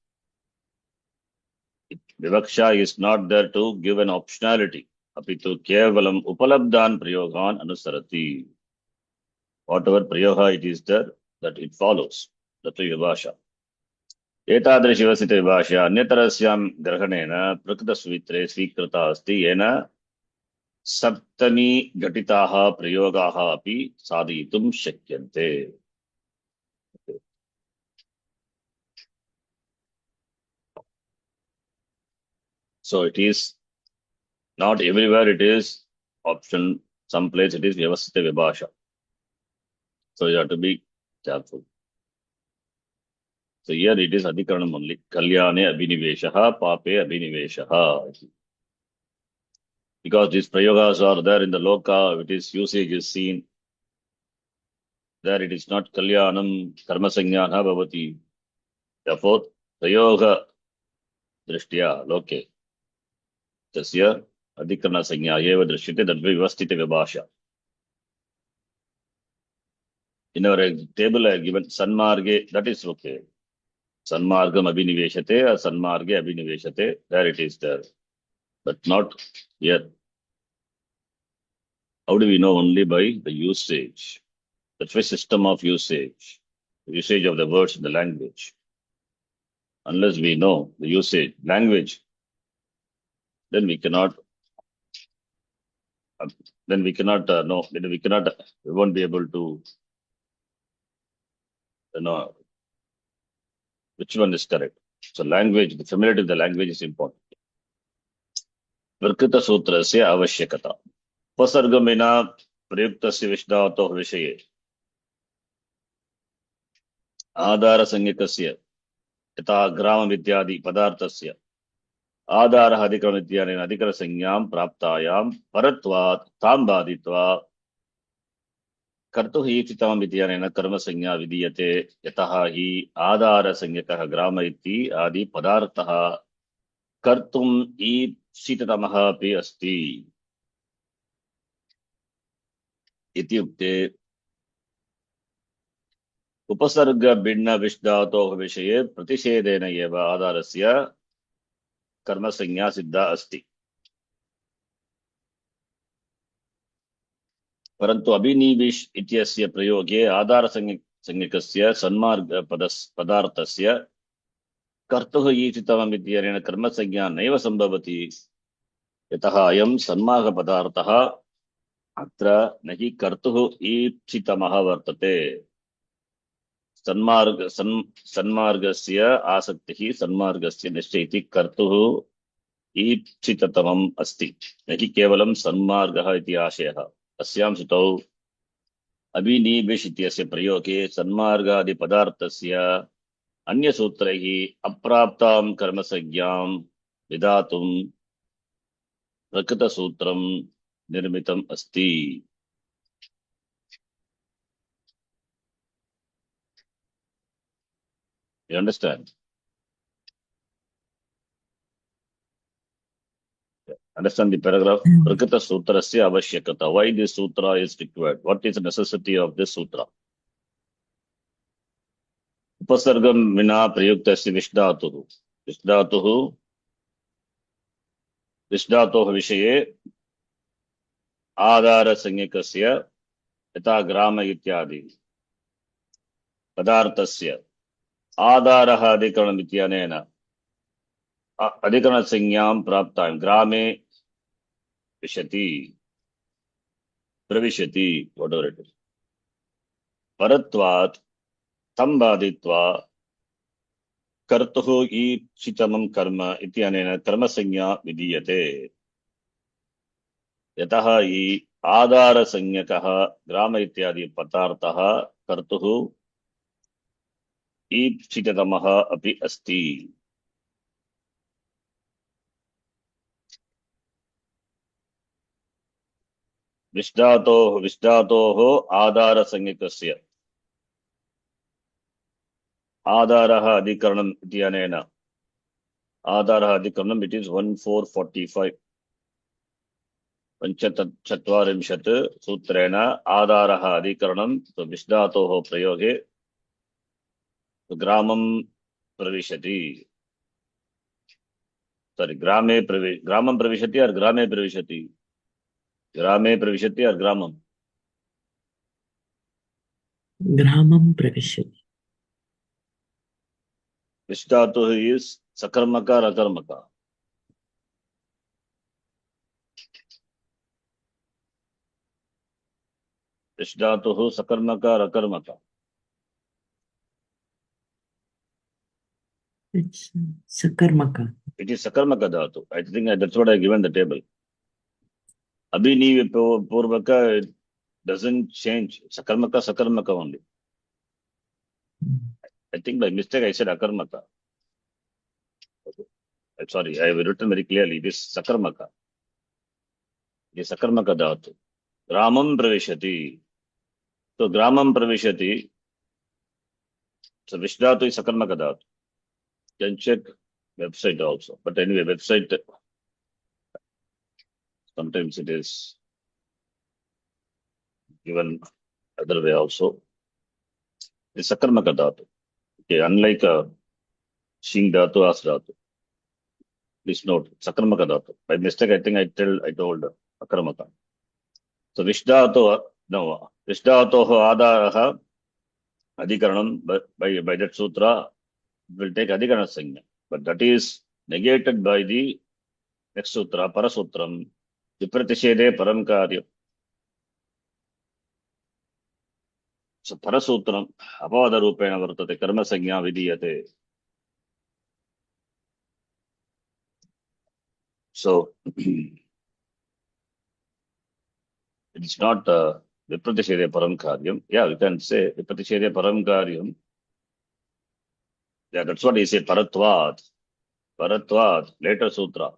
विवक्षा is not there to give an optionality. अपितु केवलम् उपलब्धान् प्रयोगान् अनुसरति. Whatever prayoga it is there, that it follows. That's विभाषा. एतादृशी व्यवस्थित विभाषा अन्यतरस्यां ग्रहणेन प्रकृतसूत्रे स्वीकृता अस्ति, येन सप्तमी घटिताः प्रयोगाः अपि साधयितुं शक्यन्ते. So it is not everywhere it is option. Some place it is vyavasthita vibhasha. So you have to be careful. So here it is adhikaranam only. Kalyane abhiniveshaha, pape abhiniveshaha. Because these prayogas are there in the loka, it is usage is seen. There it is not kalyanam karma sanyana bhavati. Therefore, prayoga drishtya loke. Tasya adhikarana sanya eva drishyate, that way vyavasthita vibhasha. In our table I have given sanmarge, that is okay. Sanmargam abhiniveshate or sanmarge abhiniveshate, there it is there. But not here. How do we know? Only by the usage. That's why system of usage. The usage of the words in the language. Unless we know the usage, language, then we cannot know, we won't be able to know which one is correct. So language, the familiarity of the language is important. Prakrita sutrasya avashyakata. Upasargamena prayuktasya vishdhatoh vishaye. Adhara sanyakasya. यथा ग्राम इत्यादि पदार्थस्य आधारः अधिकरण इत्यादीन अधिकर संज्ञां प्राप्तायां परत्वात् तां बाधित्वा कर्तुः ईप्सितम् इत्यादीन कर्म संज्ञा विधीयते. यतः हि आधार संज्ञकः ग्राम इति आदि पदार्थः कर्तुम् ईप्सिततमः अपि अस्ति इत्युक्ते उपसर्ग भिन्न विषधातोः विषये प्रतिषेधेन एव आधारस्य कर्म संज्ञा सिद्धा अस्ति. परन्तु अभिनिवेश इत्यस्य प्रयोगे आधार संज्ञकस्य सन्मार्ग पदार्थस्य कर्तुः ईप्सितम् इत्यनेन कर्म संज्ञा नैव सम्भवति. यतः अयं सन्मार्ग पदार्थः अत्र न हि कर्तुः ईप्सितमः वर्तते. सन्मार्गस्य आसक्तिः सन्मार्गस्य निश्चयति कर्तुः ईप्सिततमम् अस्ति न हि केवलं सन्मार्गः इति आशयः। अस्यां श्रुतौ अभिनिवेश इत्यस्य प्रयोगे सन्मार्गादिपदार्थस्य अन्यसूत्रैः अप्राप्तां कर्मसंज्ञां विधातुं प्रकृतसूत्रं निर्मितम् अस्ति। You understand? Understand the paragraph? Prakrita Sutrasya Avashyakata. Why this sutra is required? What is the necessity of this sutra? Upasargam vina prayuktasya vishdhatuhu. Vishdhatuh विषये आधार संज्ञकस्य यथा ग्राम इत्यादि पदार्थस्य आधारः अधिकरणम् इत्यनेन अधिकरणसंज्ञां प्राप्तां ग्रामे प्रविशति whatever it is. परत्वात् तं बाधित्वा कर्तुः ईप्सितमं कर्म इत्यनेन कर्मसंज्ञा विधीयते। यतः हि आधारसंज्ञकः ग्राम इत्यादि पदार्थः कर्तुः ईप्सिततमः अपि अस्ति। विष्टातोः आधारसंज्ञकस्य आधारः अधिकरणम् इत्यनेन आधारः अधिकरणम् इट इज 1445 पंचचत्वारिंशत् सूत्रेण आधारः अधिकरणम् तो विष्टातोः प्रयोगे ग्रामं प्रविशति ग्रामं प्रविशति और ग्रामे प्रविशति और ग्रामं
प्रविशति।
विष्टातुः इज सकर्मक और अकर्मक। विष्टातुः सकर्मक और अकर्मक।
It's Sakarmaka.
It is Sakarmaka dhatu. I think that's what I given the table. Abhiniv Purvaka doesn't change. Sakarmaka only. I think by mistake I said Akarmaka. Okay. I'm sorry, I have written very clearly. This Sakarmaka. It is Sakarmaka dhatu. Gramam pravishati. So Gramam pravishati. So Vishdhatu is Sakarmaka dhatu. You can check website also. But anyway, website sometimes it is given other way also. It's Sakarmaka dhatu. Okay, unlike Shing dhatu, As dhatu. Please note, Sakarmaka dhatu. By mistake, I think I told Akarmaka. So Vishdhatu, no, Vishdhatoh Adaraha Adhikaranam, by that sutra, will take Adhikarana Sangha. But that is negated by the next sutra, Parasutram, Vipratishede Paramkarya. So Parasutram, Apada Rupena Vartate, Karma Sangha Vidiyate. So it is not Vipratishede Paramkaryam. Yeah, we can say Vipratishede Paramkaryam. Yeah, that's what he said, Paratvat. Paratvat, later sutra.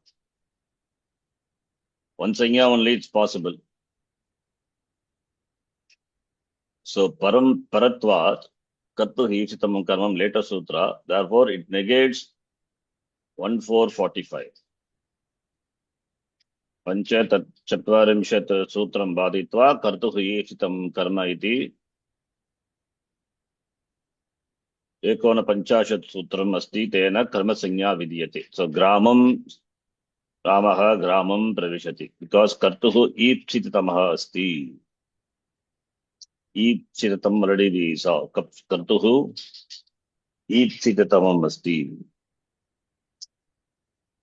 One sangha only it's possible. So Paratvat, Kattu Hichitamam Karmam, later sutra. Therefore, it negates 1445. Panchatvarimshat sutram baditva Kartu Hichitam Karma iti. Ekona Panchashat Sutram Asti Tena Karma Sanya Vidiyate. So Gramam Ramaha Gramam Pravishati. Because Kartuhu Ipsitamaha Asti. Ipsitatam already we saw. Kartuhu Ipsitatamam Asti.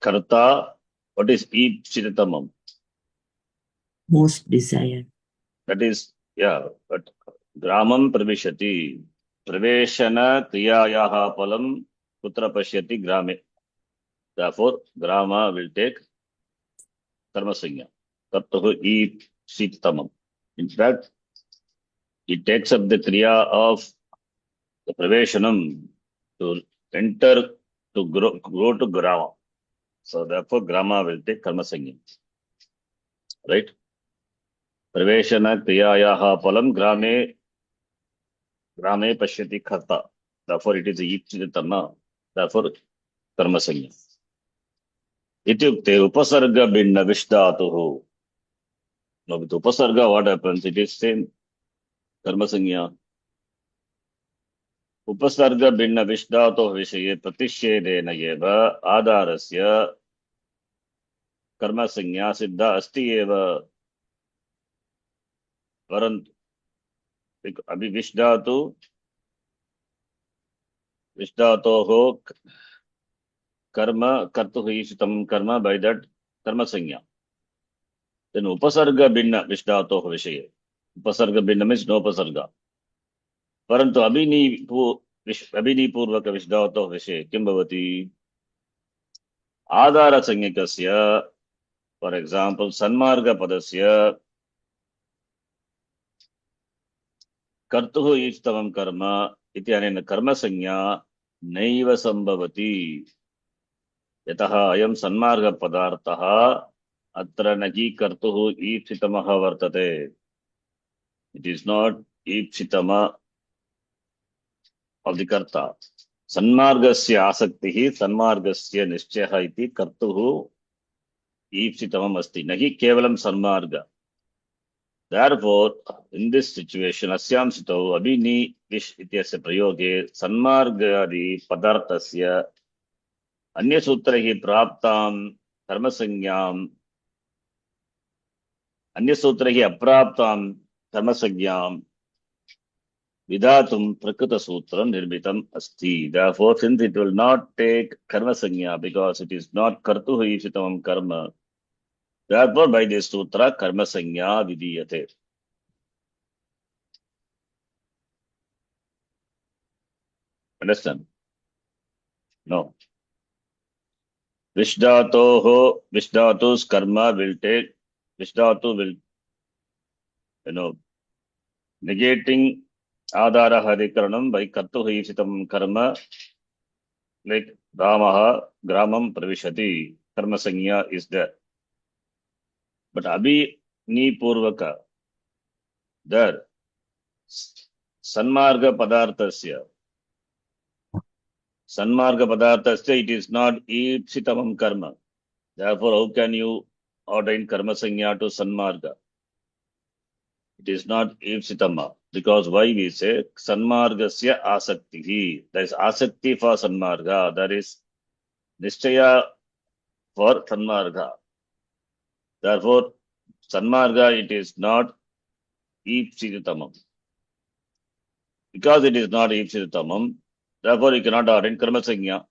Karta, what is Ipsitatamam?
Most desired.
That is, yeah, but Gramam Pravishati. Praveshana Kriyayaha Palam Putra Pashyati Grame. Therefore, grama will take karma sanya. Kartuhu ipsitamam. In fact, it takes up the kriya of the praveshanam to enter, to grow to grama. So therefore, grama will take karma sanya. Right? Praveshana kriyayaha palam grame pashyati kharta. Therefore, it is ipsitamma. Therefore, karma sanya. Ityukte upasarga binna vishdhatuhu. Now with upasarga, what happens? It is same karma sanya. उपसर्ग भिन्न विष्धातो विषये प्रतिषेधेन एव आधारस्य कर्म संज्ञा सिद्धा अस्ति एव परन्तु अभी विष्धातोः कर्म कर्तुः ईशितं कर्म by that कर्म संज्ञा. Then उपसर्ग भिन्न विष्धातोः विषये, उपसर्ग भिन्न means no उपसर्ग, परंतु अभिनीपूर्वक विष्धातोः विषये किं भवति? आधार संज्ञकस्य, फॉर एग्जांपल सन्मार्ग पदस्य कर्तुः ईष्टवं कर्म इत्यनेन कर्म संज्ञा नैव संभवति. यतः अयं सन्मार्ग पदार्थः अत्र न हि कर्तुः ईप्सितमः वर्तते. इट इज नॉट ईप्सितम of the karta. Sanmargasya asaktihi sanmargasya nischayah iti kartuhu ईप्सितमम् अस्ति, नहि केवलं सन्मार्ग. Therefore, in this situation, अस्यां स्थितौ अभिनिविश् इत्यस्य प्रयोगे सन्मार्गादि पदार्थस्य अन्यसूत्रैः प्राप्तां कर्मसंज्ञाम् अन्यसूत्रैः अप्राप्तां कर्मसंज्ञाम् विधातुं प्रकृतसूत्रं निर्मितम् अस्ति. Therefore, since it will not take karma sanya because it is not kartuh ईप्सितमं karma, therefore by this sutra karma sanya vidiyate. Understand? No. Vishdhatu's karma will take, Vishdhatu will, negating Adara Hadikaranam by Kartuh ईप्सितं karma, like Ramaha Gramam Pravishati, karma sanya is there. But Abhi Ni Purvaka, there, Sanmarga Padarthasya, it is not ईप्सितमं karma. Therefore, how can you ordain karma sanya to Sanmarga? It is not ईप्सितama. Because why we say Sanmargasya asaktihi. There is asakti for Sanmarga. There is nischaya for Sanmarga. Therefore, Sanmarga, it is not ईप्सितमam. Because it is not ईप्सितमam, therefore you cannot ordain karma sanya.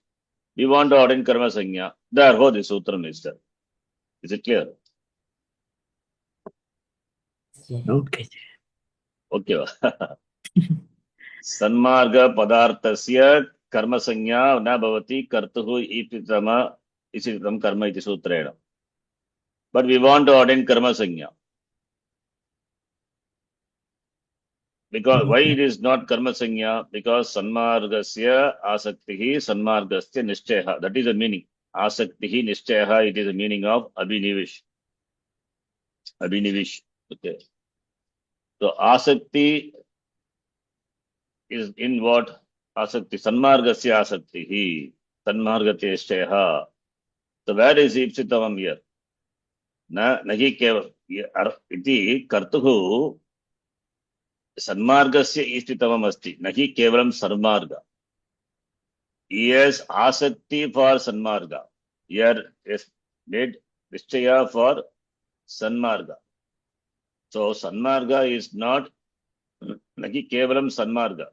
We want to ordain karma sanya. Therefore, the sutra is there. Is it clear?
Okay.
Okay. Sanmarga padarthasya karma sanya na bhavati kartuhu ईप्सितम karma iti sutrena. But we want to ordain karma sanya. Because why it is not karma sanya? Because sanmargasya asaktihi sanmargasya nischayah. That is the meaning. Asaktihi nischayah, it is the meaning of abhinivish. Abhinivish. Okay. So asakti is in what? Asakti. Sanmargasya asaktihi. Sanmargasya nischayah. So where is ईप्सितमं here? Nahi keval. Iti kartuhu सन्मार्गस्य ईष्टितमम् अस्ति, न हि केवलं सन्मार्ग. Yes, asakti for sanmarga. Here is made nischaya for sanmarga. So sanmarga is not na hi kevalam sanmarga.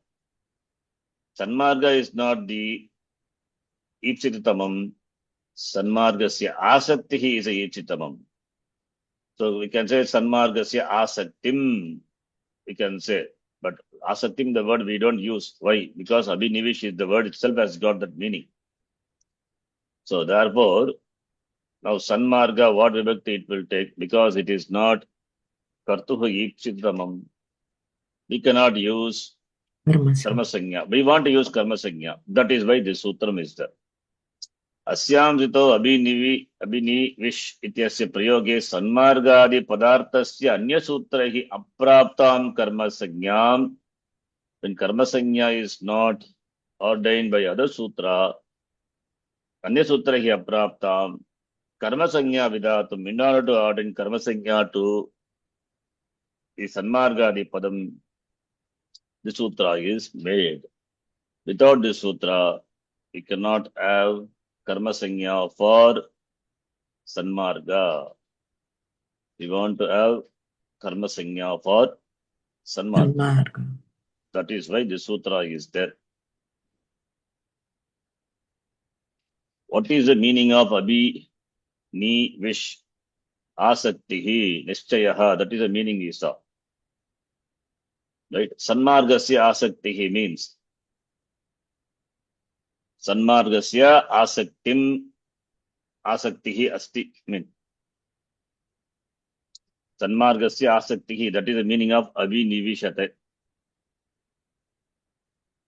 Sanmarga is not the ईप्सितमम्. Sanmargasya asaktihi is a ईप्सितमम्. So we can say sanmargasya asaktim. We can say, but asaktim, the word we don't use. Why? Because abhinivish is the word itself has got that meaning. So therefore, now Sanmarga, what vibhakti it will take? Because it is not Kartuhu Ipsidramam. We cannot use
Karmasanya.
Karma Sanya. We want to use Karma Sanya. That is why this sutram is there. अस्यां ऋतो अभिनिविश इत्यस्य प्रयोगे सन्मार्गादि पदार्थस्य अन्यसूत्रैः अप्राप्तां कर्मसंज्ञां, when कर्मसंज्ञा is not ordained by other sutra, अन्यसूत्रैः अप्राप्तां कर्मसंज्ञा विधातुम्, in order to ordain कर्मसंज्ञा to the सन्मार्गादि padam, the sutra is made. Without this sutra, we cannot have karma sanya for sanmarga. We want to have karma sanya for sanmarga.
Sanmarga.
That is why this sutra is there. What is the meaning of abhi, ni, vish, asaktihi, nishchayaha? That is the meaning is of. Right? Sanmargasya asaktihi means Sanmargasya asaktihi asti. Mean Sanmargasya asaktihi. That is the meaning of abhinivishate.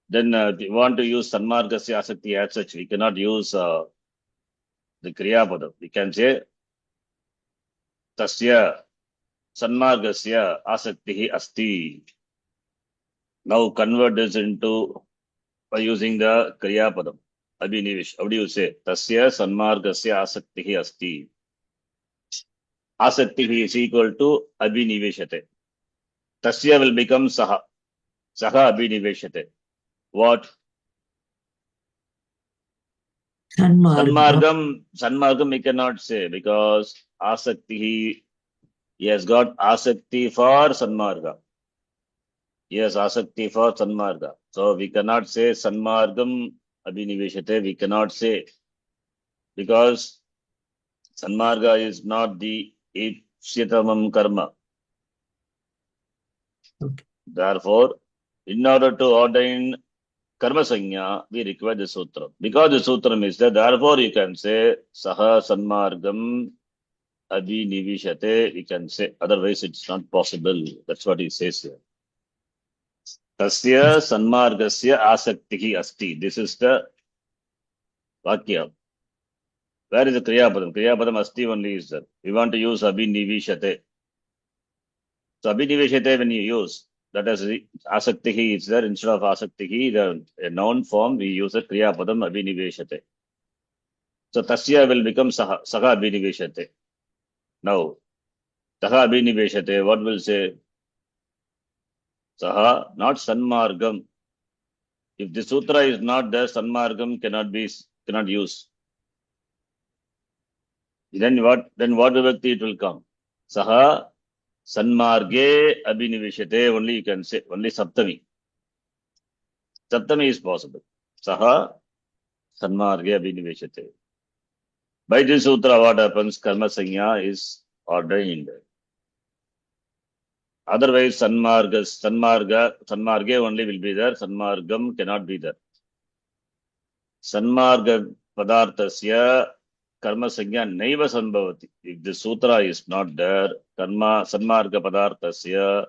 Then if you want to use Sanmargasya asakti as such, we cannot use the Kriya Padam. We can say Tasya Sanmargasya asaktihi asti. Now convert this into by using the Kriya Padam. Abhinivish. How do you say? Tasya Sanmargasya asaktihi asti. Asaktihi is equal to abhinivishate. Tasya will become Saha. Saha abhinivishate. What?
Sanmarga.
Sanmargam we cannot say because asakti, he has got asakti for sanmarga. He has asakti for sanmarga. So we cannot say sanmargam abhinivishate. We cannot say because sanmarga is not the ipsitamam karma.
Okay.
Therefore, in order to ordain karma sanya, we require the sutra. Because the sutra is there, therefore you can say saha sanmargam abhinivishate, we can say. Otherwise it's not possible. That's what he says here. Tasya sanmargasya asaktihi asti. This is the vakya. Where is the kriyapadam? Kriyapadam asti only is there. We want to use abhinivishate. So abhinivishate when you use, that is asaktihi is there. Instead of asaktihi, the noun form, we use a kriyapadam abhinivishate. So tasya will become saha abhinivishate. Now, saha abhinivishate, what will say? Saha, not sanmargam. If the sutra is not there, sanmargam cannot use. Then what vibhakti it will come? Saha sanmarge abhinivishate, only you can say, only saptami. Saptami is possible. Saha sanmarge abhinivishate. By this sutra, what happens? Karma sanya is ordained. Otherwise, sanmarge only will be there. Sanmargam cannot be there. Sanmarga padarthasya karma sanya naiva sambhavati. If the sutra is not there, sanmarga padarthasya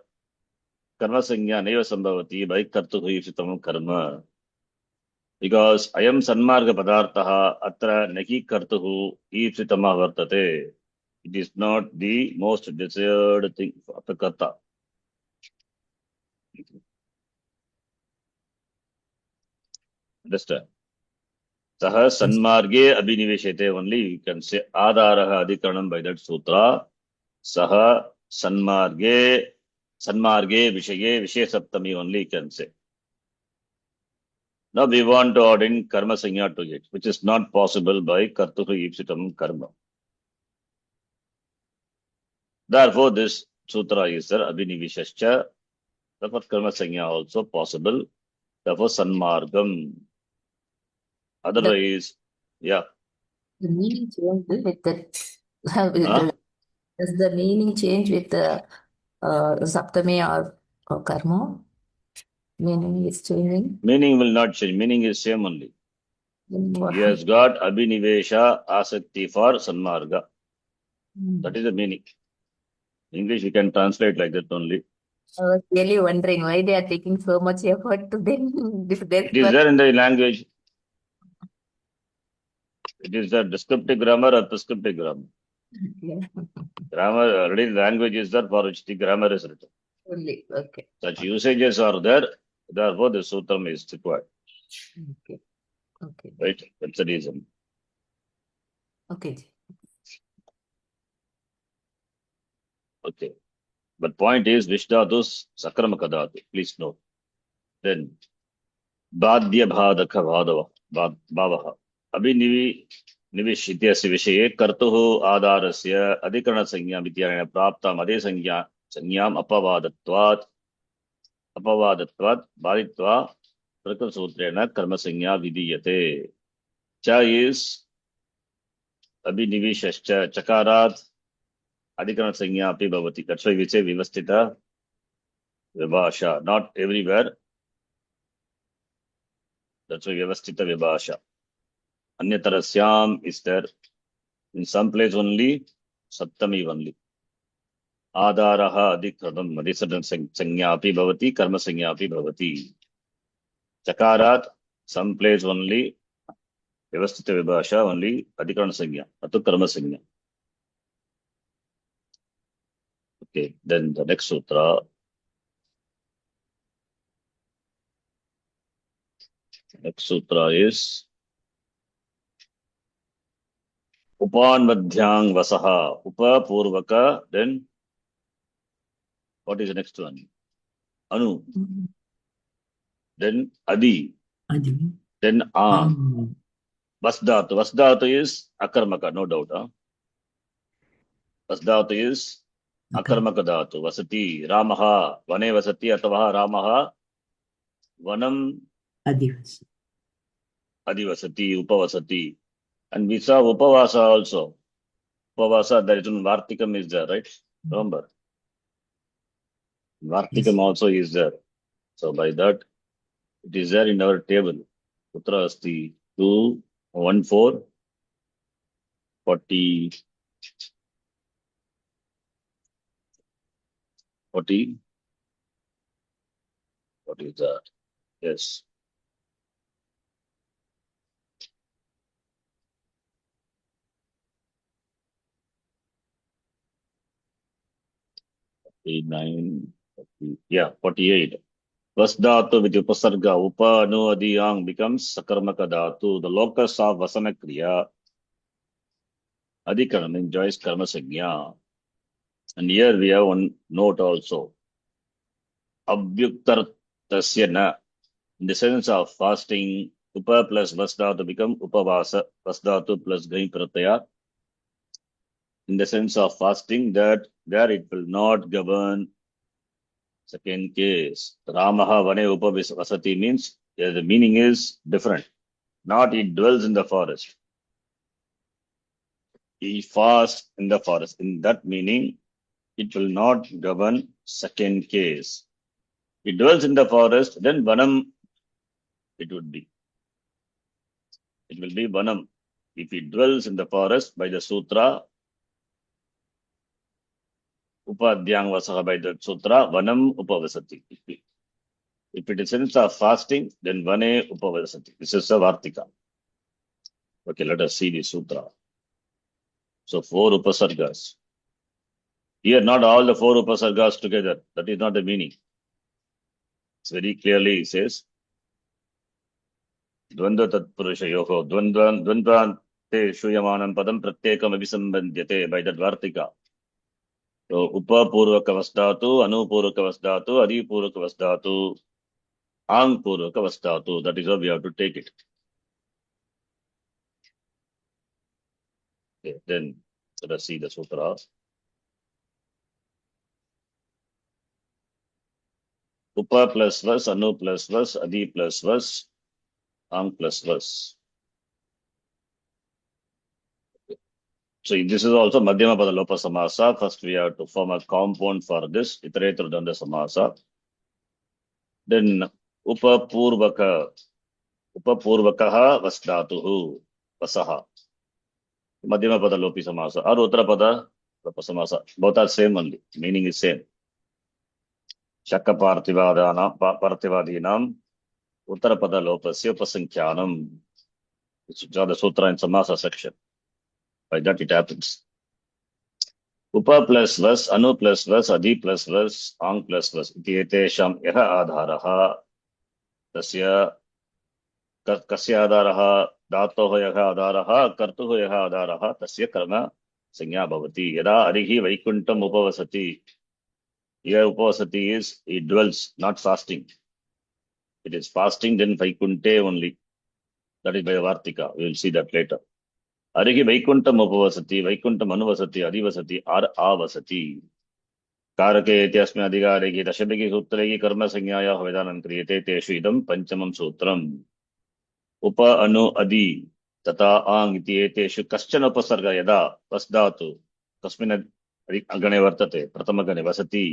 karma sanya naiva sambhavati by kartuhu ipsitam karma. Because I am sanmarga padarthaha atra nahi kartuhu ipsitama vartate. It is not the most desired thing of the karta. Understand? Saha sanmarge abhinivishate, only you can say adaraha adhikaranam by that sutra. Saha sanmarge vishaye saptami, only you can say. Now we want to ordain karma sanya to it, which is not possible by kartuhu ipsitam karma. Therefore, this sutra is there, abhinivishascha. Therefore, karma sanya also possible. Therefore, sanmargam. Otherwise, yeah.
the meaning change with the
Huh?
does the meaning change with the saptami or karma? Meaning is changing.
Meaning will not change. Meaning is same only. He has got abhinivesha asakti for sanmarga. That is the meaning. English we can translate like that only.
I was really wondering why they are taking so much effort to then if there's
It is there in the language. It is the descriptive grammar or prescriptive grammar.
yeah.
Grammar already language is there for which the grammar is written.
Only okay.
Such usages are there, therefore the sutram is required.
Okay. Okay.
Right? That's the reason.
Okay.
Okay. But point is Vishdhatus Sakramaka Dhatu. Please note. Then Badhya Bhadaka Bhavaha. Nivishityasya Vishaye Kartuhu Adarasya Adhikarana Sanya Vidyarana Praptam Ade Sanyam Apavadatvat Bharitva Prakam Sutrena Karma Sanya Vidiyate. Cha is Abhinivishascha Chakarat Adhikarana Sanya Api Bhavati. That's why we say Vivastita Vibhasha. Not everywhere. That's why Vyavastita Vibhasha. Anyatarasyam is there. In some place only, Saptami only. Adaraha Adhikranam Madhisadan Sanyaapi Bhavati, Karma Sanyaapi Bhavati. Chakarat, some place only, Vyavastita Vibhasha only, Adhikarana Sanya, Atu Karma Sanya. Okay, then the next sutra. Next sutra is Upan Madhyang Vasaha. Upa Purvaka, then what is the next one? Anu, then Adi,
Adi.
then Am. Vasdhatu. Vasdhatu is Akarmaka, no doubt. Huh? Vasdhatu is Akarmaka dhatu. Vasati. Ramaha. Vane vasati atavaha Ramaha. Vanam
Adivas.
adivasati. Upavasati. And we saw Upavasa also. Upavasa, there is one Vartikam is there, right? Remember? Vartikam
Yes.
also is there. So by that, it is there in our table. Putra asti 2, 1, 4, 40, 40. What is that? Yes. Nine, 40, yeah, 48. Vasdhatu with upasarga, upa no adiyang becomes sakarmaka dhatu. The locus of vasana kriya, adhikaram enjoys karma sanya. And here we have one note also. Abhyuktartasya na. In the sense of fasting, upa plus vasdhatu become upavasa, vasdhatu plus gai prataya. In the sense of fasting, that there it will not govern. Second case, Ramaha Vane Upavasati means the meaning is different. Not he dwells in the forest. He fasts in the forest. In that meaning, it will not govern second case. He dwells in the forest, then Vanam it would be. It will be Vanam. If he dwells in the forest by the sutra, Upadhyang Vasaha by the sutra, Vanam Upavasati. If it is sense of fasting, then Vane Upavasati. This is a Vartika. Okay, let us see the sutra. So 4 upasargas. Here, not all the 4 upasargas together. That is not the meaning. It's very clearly it says, Dvandva Tatpurushayoho, Dvandvan Te Shuyamanam Padam Pratyekam Abhisambandhyate by that Vartika. So Upa Purvaka Vasdhatu, Anu Purvaka Vasdhatu, Adi Purvaka Vasdhatu, Ang Purvaka Vasdhatu. That is how we have to take it. Okay, then let us see the sutra. Upa plus verse, Anu plus verse, Adi plus verse, Ang plus verse. So this is also Madhyama Padalopa Samasa. First we have to form a compound for this, Iterator Danda Samasa. Then Upa Purvaka. उपपूर्वकः वस् धातुः वसः मध्यमपद लोपी समास और उत्तरपद लोप समास both are same only meaning is same शक् पार्थिवादीनां उत्तरपद लोपस्य उपसंख्यानम् the sutra in samasa section by that it happens upa plus vas anu plus vas adi plus vas ang plus vas इति एतेषां यः आधारः तस्य कस्य आधारः धातोः यः आधारः कर्तुः यः आधारः तस्य कर्म संज्ञा भवति यदा हरिः वैकुण्ठम् उपवसति here upavasati is he dwells not fasting it is fasting then vaikunte only that is by vartika we will see that later harihi vaikuntam upavasati vaikuntam anuvasati adivasati or avasati कारके इत्यस्मिन् अधिकारे की दशभिः सूत्रे की कर्म संज्ञायाः विधानं क्रियते तेषु इदं पञ्चमं सूत्रम् उप अनु अदि तथा आङ् इति एतेषु कश्चन उपसर्ग यदा वस् धातु कस्मिन् गणे वर्तते प्रथमगणे वसति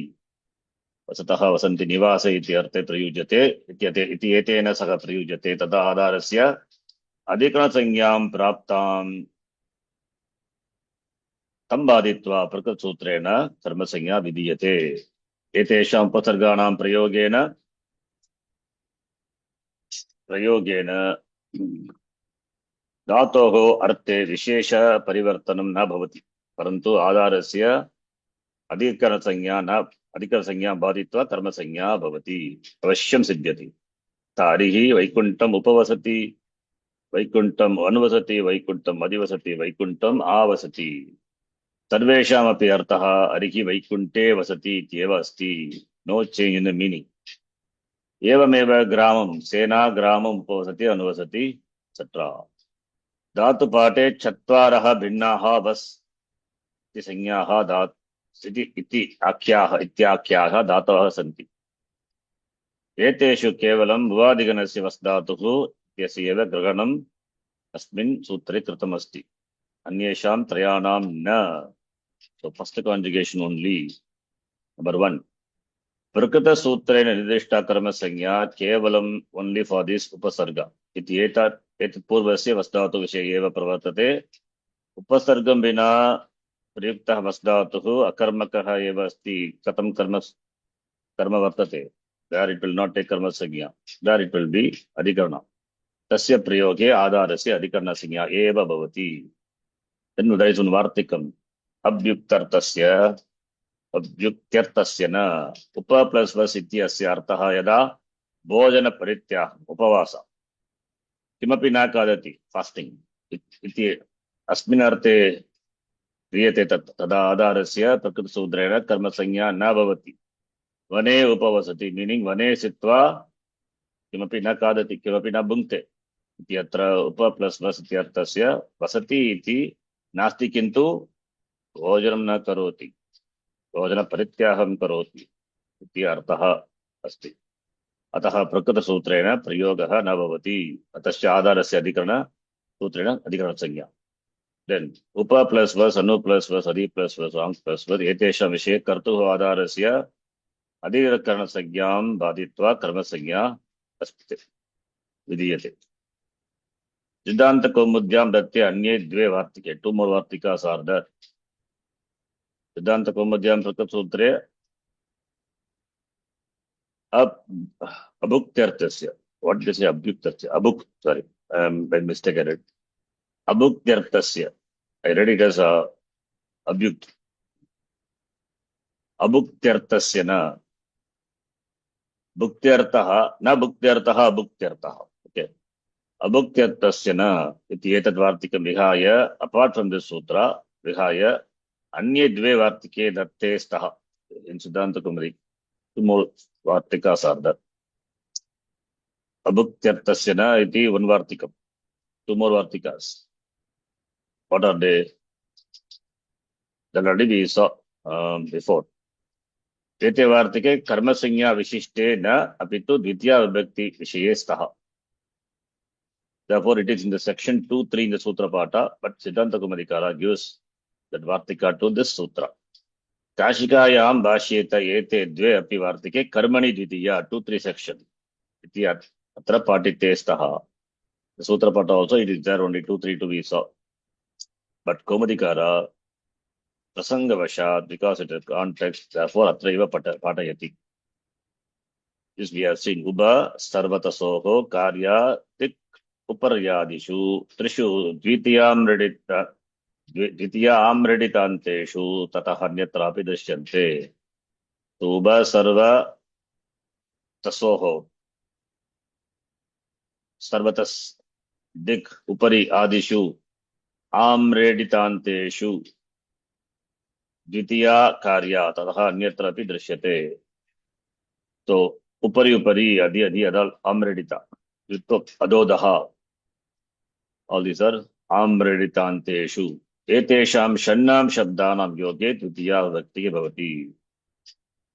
वसतः वसन्ति निवास इति अर्थे प्रयुज्यते इति एतेन सह प्रयुज्यते तदा आधारस्य अधिकरणसंज्ञां प्राप्तां तं बाधित्वा प्रकृतसूत्रेण कर्मसंज्ञा विधीयते एतेषां उपसर्गाणां प्रयोगेन धातोः अर्थे विशेष परिवर्तनं न भवति परन्तु आधारस्य अधिकरणसंज्ञा बाधित्वा कर्मसंज्ञा भवति अवश्यं सिद्ध्यति हरिः वैकुण्ठम् उपवसति वैकुण्ठम् अनुवसति वैकुण्ठम् अधिवसति वैकुण्ठम् आवसति सर्वेषामपि अर्थः हरिः वैकुण्ठे वसति इत्येव अस्ति no change in the meaning एवमेव ग्रामं सेना ग्रामम् उपवसति अनुवसति एक्सेट्रा धातुपाठे चत्वारः भिन्नाः वस् इति संज्ञाः इत्याख्याः धातवः सन्ति एतेषु केवलं भुवादिगणस्य वस् धातुः इत्यस्य एव ग्रहणम् अस्मिन् सूत्रे कृतमस्ति अन्येषां त्रयाणां न so first conjugation only number 1 प्रकृतसूत्रेण निर्दिष्टा कर्मसंज्ञा केवलम् only for this उपसर्ग इति एतत् पूर्वस्य वस् धातु विषये एव प्रवर्तते उपसर्गं विना प्रयुक्तः वस् धातुः अकर्मकः एव अस्ति कथं कर्म वर्तते there it will not take कर्मसंज्ञा there it will be अधिकरण तस्य प्रयोगे आधारस्य अधिकरणसंज्ञा एव भवति then there is one वार्तिकम् अभ्युक्त्यर्थस्य न उप प्लस वस् इत्यस्य अर्थः यदा भोजन परित्यागः उपवास किमपि न खादति फास्टिंग इति अस्मिन् अर्थे क्रियते तदा आधारस्य प्रकृतसूत्रेण कर्मसंज्ञा न भवति वने उपवसति मीनिंग वने स्थित्वा किमपि न खादति किमपि न भुङ्क्ते इति अत्र उप प्लस वस् इत्यर्थस्य वसति इति नास्ति किन्तु भोजनं न करोति भोजन परित्यागं करोति इति अर्थः अस्ति अतः प्रकृतसूत्रेण प्रयोगः न भवति अतश्च आधारस्य अधिकरणसूत्रेण अधिकरणसंज्ञा देन् उप प्लस वस् अनु प्लस वस् अदि प्लस वस् आङ् प्लस वस् एतेषां विषये कर्तुः आधारस्य अधिकरणसंज्ञां बाधित्वा कर्मसंज्ञा अस्ति विधीयते सिद्धान्तकौमुद्यां दत्ते अन्ये द्वे वार्तिके 2 more वार्तिकास् आर् देर् सिद्धान्तकौमुद्यां प्रकृतसूत्रे अभुक्त्यर्थस्य what does it अभ्युक्त्यर्थस्य अभुक् sorry by mistake I read अभुक्त्यर्थस्य I read it as अभ्युक् अभुक्त्यर्थस्य न भुक्त्यर्थः न भुक्त्यर्थः अभुक्त्यर्थः ओके अभुक्त्यर्थस्य न इति एतद् वार्तिकं विहाय अपार्ट् फ्रॉम दिस् सूत्र विहाय अन्ये द्वे वार्तिके दत्ते स्तः इन सिद्धान्तकौमुदी 2 more वार्तिकास् आर् देर् अभुक्त्यर्थस्य न इति 1 वार्तिकं 2 more वार्तिकास् what are they already we saw before एते वार्तिके कर्मसंज्ञा विशिष्टे न अपि तु द्वितीया विभक्ति विषये स्तः therefore it is in the section 2-3 in the sutra pata but Siddhantakumarikara gives that vartika to this sutra काशिकायां भाष्येत एते द्वे अपि वार्तिके कर्मणि द्वितीया 2-3 section इति अत्र पाठिते स्तः The Sutrapata also, it is there only 232 we saw. But Komadikara, Prasanga Vashat, because it is context, therefore Atraiva Patayati. This we have seen. Uba, Sarvatasoho, Karya, Tik, Uparyadishu, Trishu, Dvitiyaamreditanteshu, Tatahanyatrapi Drishyante. So Uba, Sarva, Tasoho, Sarvatas, Dik, Upari, Adishu, Amreditanteshu, Dvitiya Karya, Tatahanyatrapi Drishyate. So Upari, Adi, Adal, Amredita. Adodaha. All these are Amreditanteshu. Etesham Shannam Shabdanam Yoge Dvitiya Vakti Bhavati.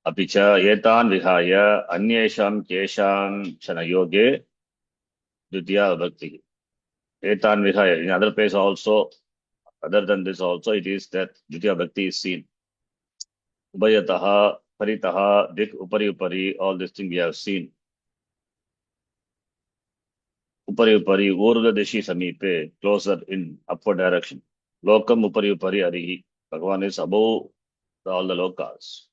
Apicha Etan Vihaya Anyesham Kesham Shanayoge Dvitiya Vakti. Etan Vihaya. In other place also, other than this also, it is that Dvitiya Vakti is seen. Ubayataha, Paritaha, Dik, Upari, all these things we have seen. Upari, Urga Deshi Samipe, closer in upward direction. Lokam Upari, Arihi. Bhagavan is above all the lokas.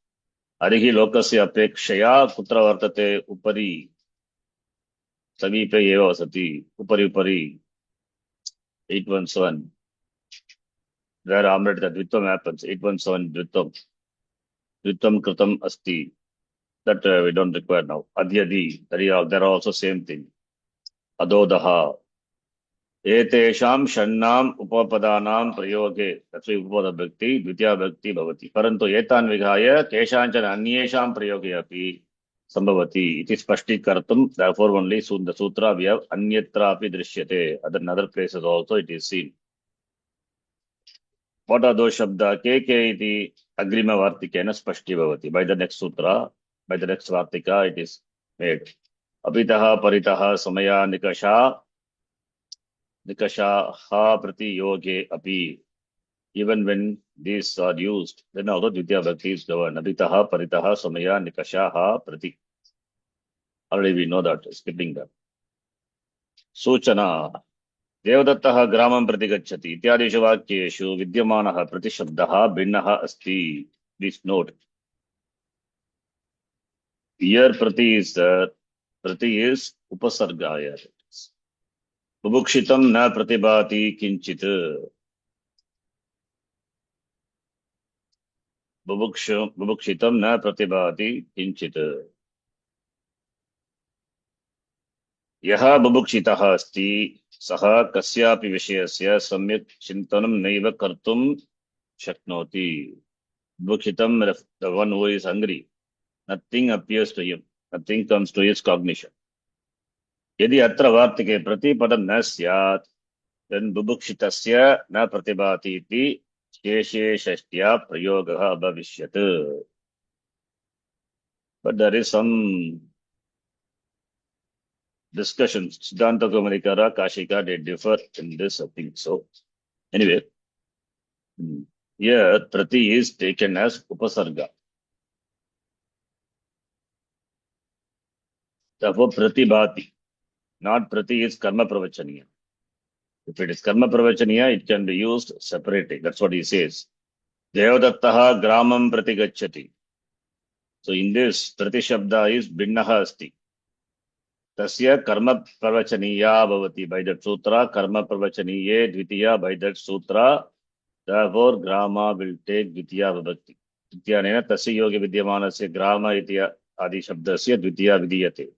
Arihi lokasya apekshaya kutra vartate upari samipe eva vasati. Upari 817. Where Amrit Dvitvam happens. 817 Dvitvam Kritam Asti. That we don't require now. Adhyadi. There are also same thing. Adodaha. Etesham Shannam Upapadanam Prayoge. That's why Upapada Bhakti, Dvitya Bhakti Bhavati. Parantu Etan Vigaya Keshanchan Anyesham Prayoge api Sambhavati. It is Spashtikartum. Therefore, only soon the sutra we have Anyatra api Drishyate. Other places also it is seen. What are those Shabda? Ke iti Agrima Vartikena Spashti Bhavati. By the next sutra, by the next Vartika, it is made. Abhitaha Paritaha Samaya Nikasha Prati Yoge Api. Even when these are used, then also Dvitiya Bhakti is governed. Abhitaha Paritaha Samaya Nikasha Prati. Already we know that, skipping that. Suchana. Devadattaha Gramam Prati Gacchati. Ityadishu Vakyeshu Vidyamanaha Pratishabdaha Binnaha Asti. Please note. Here Prati is Upasarga here. Bubukshitam na pratibhati kinchit. Bubukshitam na pratibhati kinchit. Yaha bubukshitaha asti saha kasyapi vishayasya samyak chintanam naiva kartum shaknoti. Bubukshitam, the one who is hungry. Nothing appears to him. Nothing comes to his cognition. Yadi atra vartike pratipadam na syat, then bubukshitasya na pratibhati iti sheshe shashtya prayogaha bhavishyat. But there is some discussions. Siddhanta Komadikara, Kashika, they differ in this, I think so. Anyway, here Prati is taken as Upasarga. Therefore, Pratibhati, not Prati is Karma Pravachaniya. If it is Karma Pravachaniya, it can be used separately. That's what he says. Devadattaha Gramam Prati Gacchati. So in this, Prati Shabda is Binnaha Asti. Tasya Karma Pravachaniya Bhavati. By that sutra, Karma Pravachaniye Dvitiya. By that sutra, therefore Grama will take Dvitiya Vibhakti. Dvitiya nena Tasya Yogi Vidyamanasya Grama Itya Adi Shabdasya Dvitiya Vidiyate.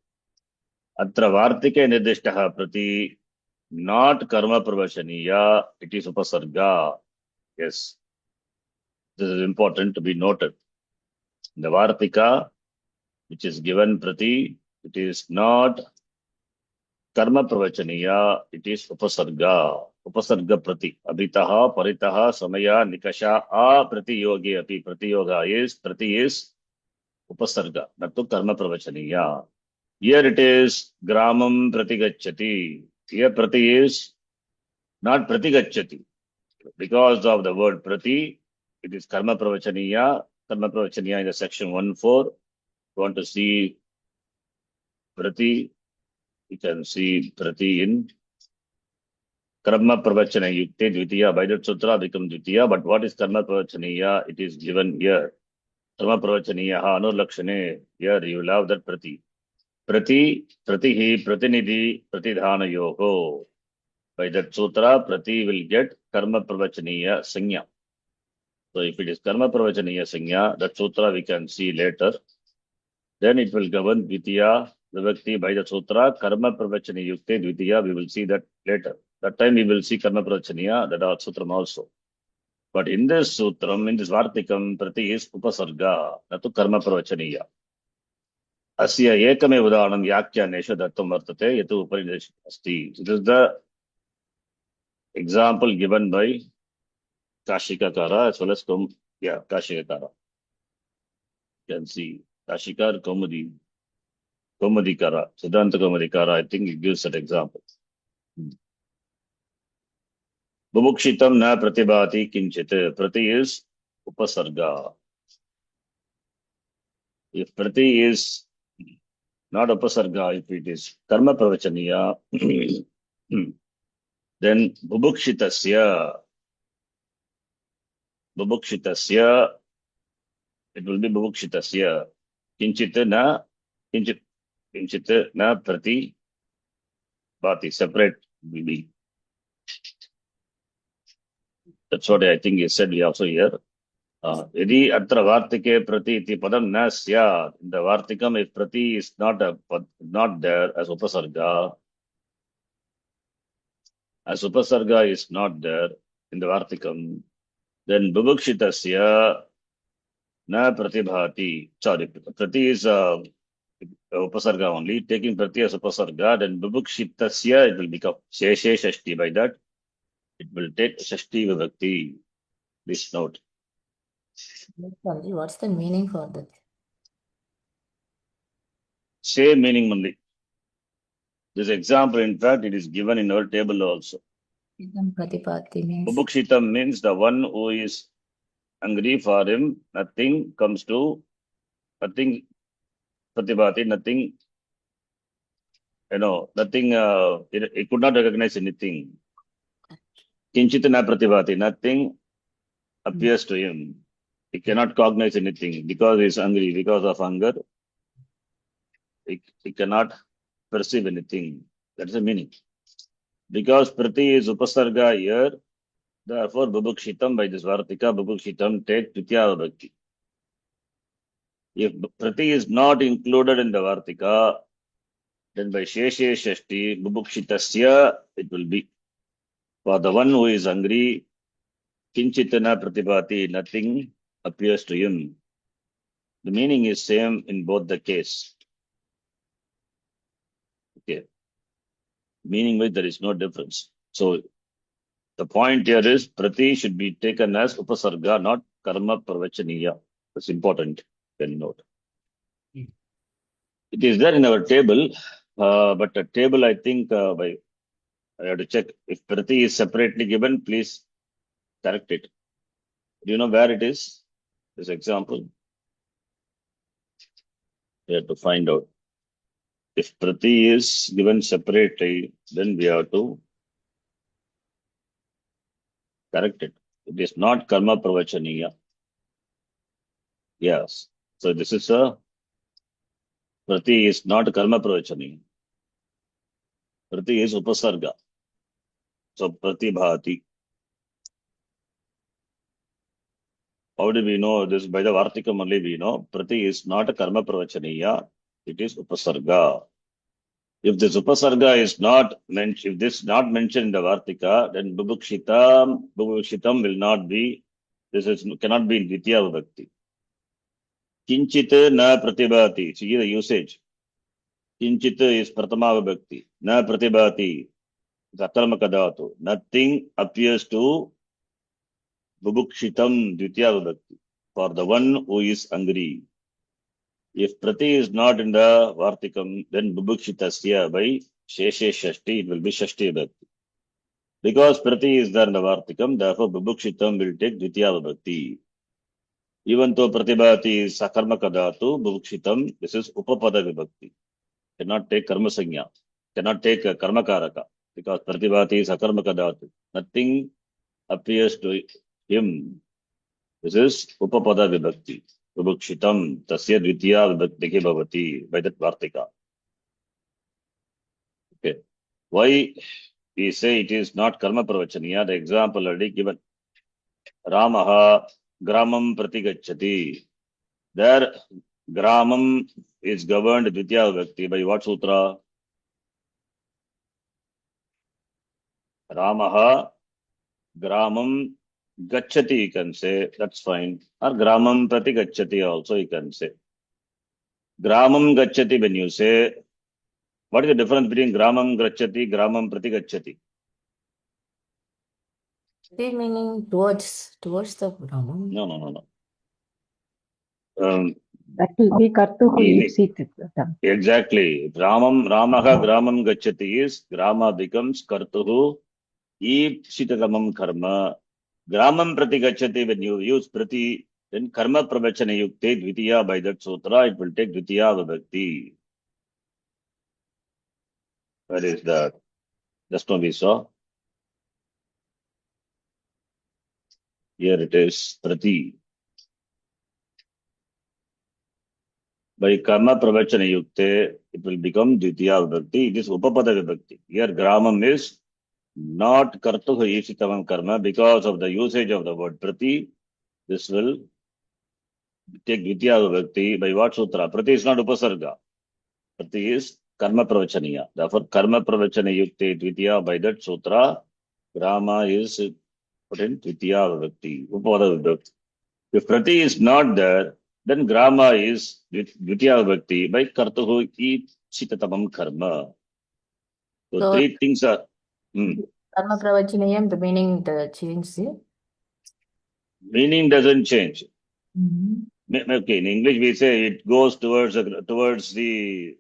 Atra Vartike Nirdishtaha Prati, not Karma Pravachaniya, it is Upasarga. Yes. This is important to be noted. The Vartika, which is given Prati, it is not Karma Pravachaniya, it is Upasarga. Upasarga Prati. Abhitaha, Paritaha, Samaya, Nikasha, Prati Yogi Api. Prati is Upasarga, not to Karma Pravachaniya. Here it is Gramam Prati Gacchati. Here Prati is not Prati Gacchati. Because of the word Prati, it is Karma Pravachaniya. Karma Pravachaniya in the section 1.4. You want to see Prati, you can see Prati in Karma pravachana yukte dvitiya. By that sutra become dvitiya. But what is karma pravachaniya? It is given here. Karma pravachaniya anulakshane. Here you will have that prati. Pratihi, pratinidhi, pratidhana yoho. By that sutra, prati will get karma pravachaniya sanya. So if it is karma pravachaniya sanya, that sutra we can see later. Then it will govern dvitiya vibhakti by the sutra. Karma pravachani yukte dvitiya, we will see that later. That time we will see karma pravachaniya, that sutram also. But in this sutram, in this vartikam, prati is upasarga, not to karma pravachaniya. Asya ekame udahanam yakyanesha dattam vartate, yatu uparidesh asti. This is the example given by Kashikakara as well as Kashikakara. You can see Kashikar Kaumadikara, Siddhanta Kaumadikara, I think it gives that example. Bubukshitam na pratibhati kinchit. Prati is upasarga. If prati is not upasarga, if it is karma pravachaniya, then bubukshitasya, it will be bubukshitasya. Kinchit na prati bhati, separate will be. That's what I think he said also here. Yadi atra vartike prati iti padam na syat. In the vartikam, if prati is not there as upasarga is not there in the vartikam, then bubukshitasya na pratibhati. Sorry, prati is upasarga only. Taking prati as upasarga, then bubukshitasya, it will become sheshe shashti. By that, it will take shashti vibhakti. Please note.
Swamiji, what's the meaning for that?
Same meaning only. This example, in fact, it is given in our table also.
Idam pratipatti means
Bubukshitam means the one who is angry, for him, nothing pratibhati, nothing, nothing, he could not recognize anything. Kinchit na pratibhati, nothing appears to him. He cannot cognize anything because he is angry, because of anger. He cannot perceive anything. That's the meaning. Because prati is upasarga here, therefore bubukshitam by this vartika, bubukshitam take Dvitiya vibhakti. If prati is not included in the vartika, then by sheshe shashti, bubukshitasya, it will be. For the one who is angry, kinchitana pratibhati, nothing appears to him. The meaning is same in both the case. Okay. Meaning wise, there is no difference. So, the point here is prati should be taken as upasarga, not karma pravachaniya. That's important. Can you note? It is there in our table, but the table, I think, I have to check. If prati is separately given, please correct it. Do you know where it is? This example. We have to find out. If prati is given separately, then we have to correct it. It is not karma pravachaniya. Yes. So this is prati is not karma pravachaniya. Prati is upasarga. So pratibhati. How do we know this? By the vartikam only we know. Prati is not a karma pravachaniya. It is upasarga. If this upasarga is not mentioned, if this is not mentioned in the vartika, then bubukshitam will not be, cannot be in Dvitiya vibhakti. Kinchit na pratibhati. See the usage. Kinchit is pratama vibhakti. Na pratibhati is akarmaka dhatu. Nothing appears to bubukshitam Dvitiya vibhakti. For the one who is angry. If prati is not in the vartikam, then bubukshitasya by sheshe shashti, it will be shashti vibhakti. Because prati is there in the vartikam, therefore bubukshitam will take Dvitiya vibhakti. Even though pratibhati is sakarmaka dhatu, bubukshitam, this is upapada vibhakti. Cannot take karma sanya, cannot take karma karaka. because pratibhati is akarmaka dhatu. Nothing appears to him. This is upapada vibhakti. Vibhukshitam tasya dvitiya vibhakti bhavati by that vartika. Okay. Why we say it is not karma pravachaniya? The example already given. Ramaha gramam pratigacchati. There, gramam is governed dvitiya vibhakti by what sutra? Ramaha gramam gacchati, you can say, that's fine. Or gramam prati gacchati also you can say. Gramam gacchati, when you say, what is the difference between gramam gacchati, gramam prati gacchati?
They meaning towards the Brahman.
No.
That will be kartuhu ipsit.
Exactly. Ramaha gramam gacchati is, grama becomes kartuhu ipsitatamam karma. Gramam prati gacchati, when you use prati, then karma pravachana yukte dvitiya by that sutra, it will take dvitiya vibhakti. Where is that? Just now we saw. Here it is, prati. By karma pravachana yukte, it will become dvitiya vibhakti. It is upapada vibhakti. Here gramam is not kartuhu ipsitatamam karma. Because of the usage of the word prati, this will take dvitiya vibhakti by what sutra? Prati is not upasarga. Prati is karma pravachaniya. Therefore, karma pravachana yukte dvitiya by that sutra, grama is put in dvitiya vibhakti, upapada vibhakti. If prati is not there, then grama is dvitiya vibhakti by kartuhu ipsitatamam karma. So,
So
three things are.
karma pravachanayam, the meaning the change.
Meaning doesn't change.
Mm-hmm.
Okay, in English we say it goes towards the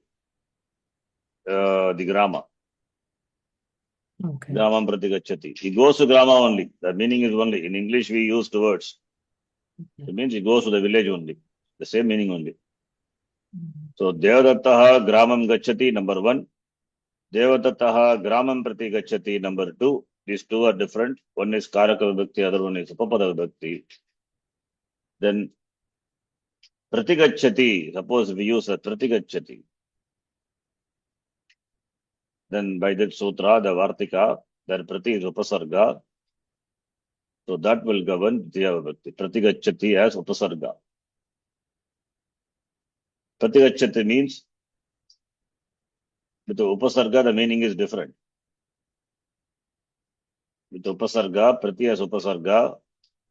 grama.
Okay.
Gramam prati gacchati. It goes to grama only. The meaning is only. In English we use the words. It means it goes to the village only. The same meaning only.
Mm-hmm.
So Devadattaha gramam gacchati, number one. Devadattaha gramam prati gacchati, number two. These two are different. One is karaka vibhakti, other one is upapada vibhakti. Then prati gacchati. Suppose we use a prati gacchati. Then by that sutra, the vartika, their prati is upasarga. So that will govern dvitiya vibhakti. Prati gacchati as upasarga. Prati gacchati means with the upasarga, the meaning is different. With upasarga, prati as upasarga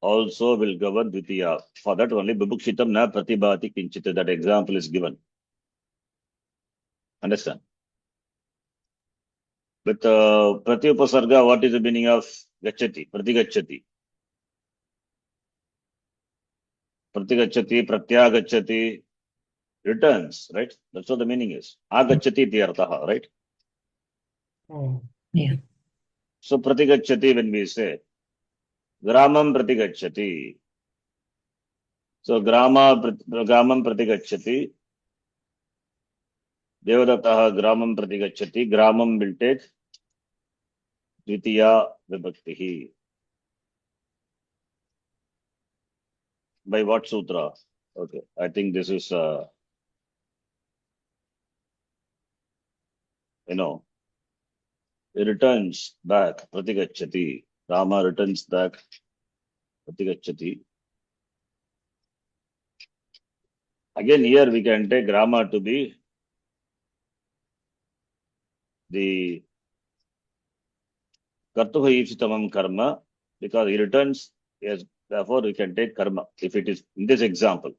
also will govern dvitiya. For that only bibhukshitam na pratibhati kinchit. That example is given. Understand? With prati upasarga, what is the meaning of gacchati? Prati gacchati. Prati gacchati, pratya gacchati, returns, right? That's what the meaning is. Agacchati iti arthaha, right?
Oh.
Yeah.
So prati gacchati, when we say gramam prati gacchati. So gramam prati gacchati. Devadattaha gramam prati gacchati. Gramam will take dvitiya vibhaktihi. By what sutra? Okay, I think this is he returns back, pratigacchati. Rama returns back, pratigacchati. Again, here we can take Rama to be the kartuha ipsitamam karma, because he returns, yes, therefore we can take karma, if it is in this example.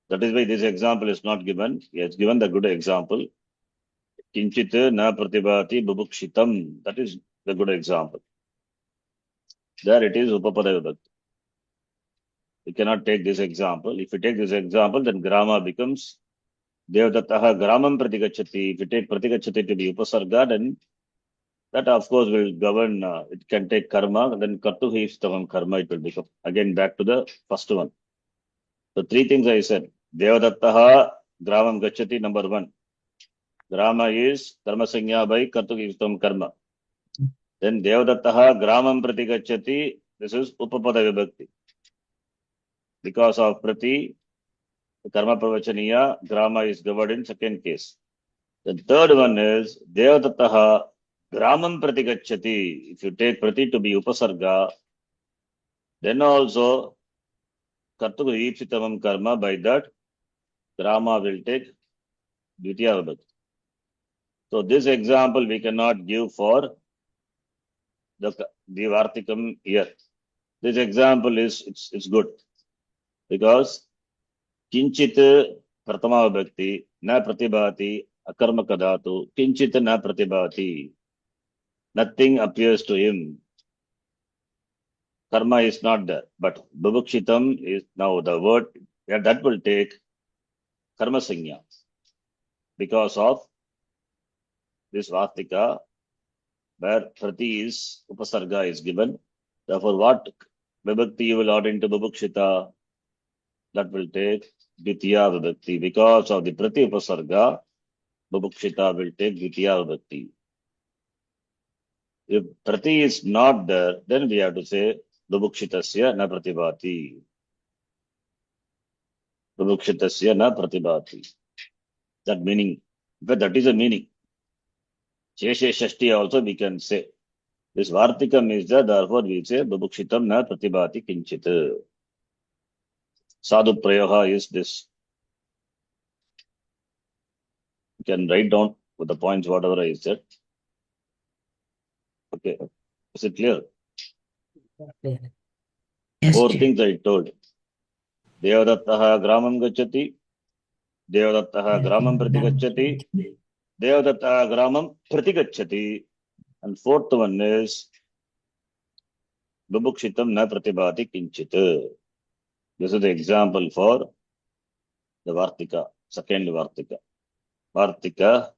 That is why this example is not given. He has given the good example. Kinchit na pratibhati bubhukshitam. That is the good example. There it is upapada vibhakti. We cannot take this example. If we take this example, then grama becomes Devadattaha gramam pratigacchati. If we take pratigacchati to be upasarga, then that of course will govern, it can take karma, then kartuhi ipsitamam karma it will become. Again back to the first one. So three things I said. Devadattaha gramam gacchati, number one. Grama is karma sanya by kartu yuktam karma. Then Devadattaha gramam prati gacchati. This is upapada vibhakti. Because of prati, karma pravachaniya, grama is governed in second case. The third one is Devadattaha gramam prati gacchati. If you take prati to be upasarga, then also kartu yipsitamam karma, by that grama will take dvitiya vibhakti. So this example we cannot give for the Vartikam here. This example is it's good because kinchit pratama vibhakti na pratibhati akarmaka dhatu, kinchit na pratibhati, nothing appears to him. Karma is not there, but bubukshitam is now the word that will take karma sanya because of this Vartika where prati is upasarga is given. Therefore, what vibhakti you will add into bubukshita, that will take dvitiya vibhakti. Because of the prati upasarga, bubukshita will take dvitiya vibhakti. If prati is not there, then we have to say bubukshitasya na pratibhati. Bubukshitasya na pratibhati. That meaning, but that is a meaning. Sheshe Shashti also we can say. This Vartikam is there, therefore we say bubukshitam na pratibhati kinchit. Sadhu prayoha is this. You can write down with the points whatever I said. Okay. Is it clear?
Yes,
Four
Jay.
things I told. Devadattaha gramam gacchati. Devadattaha gramam prati gacchati. Devadattaha gramam prati gacchati. And fourth one is bubukshitam na pratibhati kinchit. This is the example for the Vartika, second Vartika. Vartika,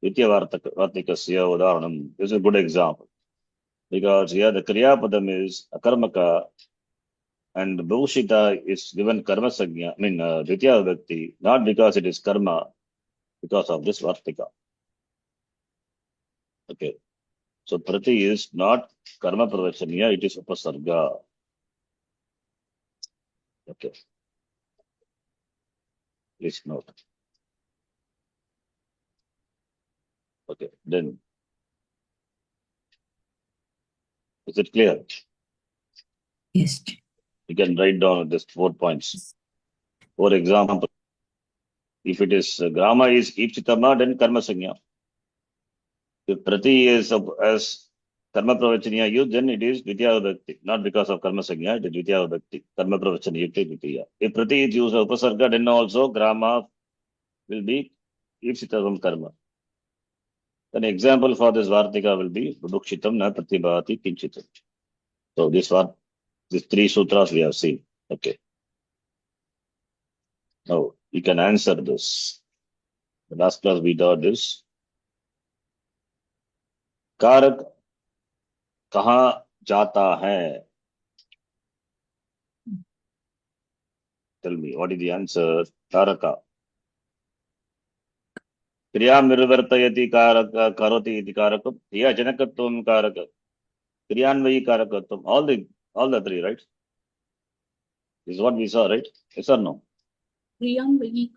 Vitya Vartikasya udaharanam. This is a good example. Because here the Kriya Padam is Akarmaka and Bhushita is given Karma Sanya, Ditya Vibhakti, not because it is Karma, because of this Vartika. Okay. So Prati is not Karma Pravachaniya, it is Upasarga. Okay. Please note. Okay. Then, is it clear?
Yes, Jay.
You can write down these 4 points. For example, if it is Grama is Ipsitama, then Karma Sanya. If Prati is as Karma Pravachaniya used, then it is Ditya Vibhakti. Not because of Karma Sanya, it is Ditya Vibhakti. Karma Pravachaniya Ditya. If Prati is used as Upasarga, then also Grama will be Ipsitavam Karma. An example for this Vartika will be Bubukshitam na Pratibhati Kinchitam. So these 3 sutras we have seen. Okay. Now you can answer this. The last class we taught this. Karak kaha jata hai? Tell me, what is the answer? Karaka. Kriya nirvartayati karaka karoti iti karakam. Kriya janakatvam karaka. Kriyanvayi karakatvam. All the 3, right? This is what we saw, right? Yes or no?
Kriyanvayi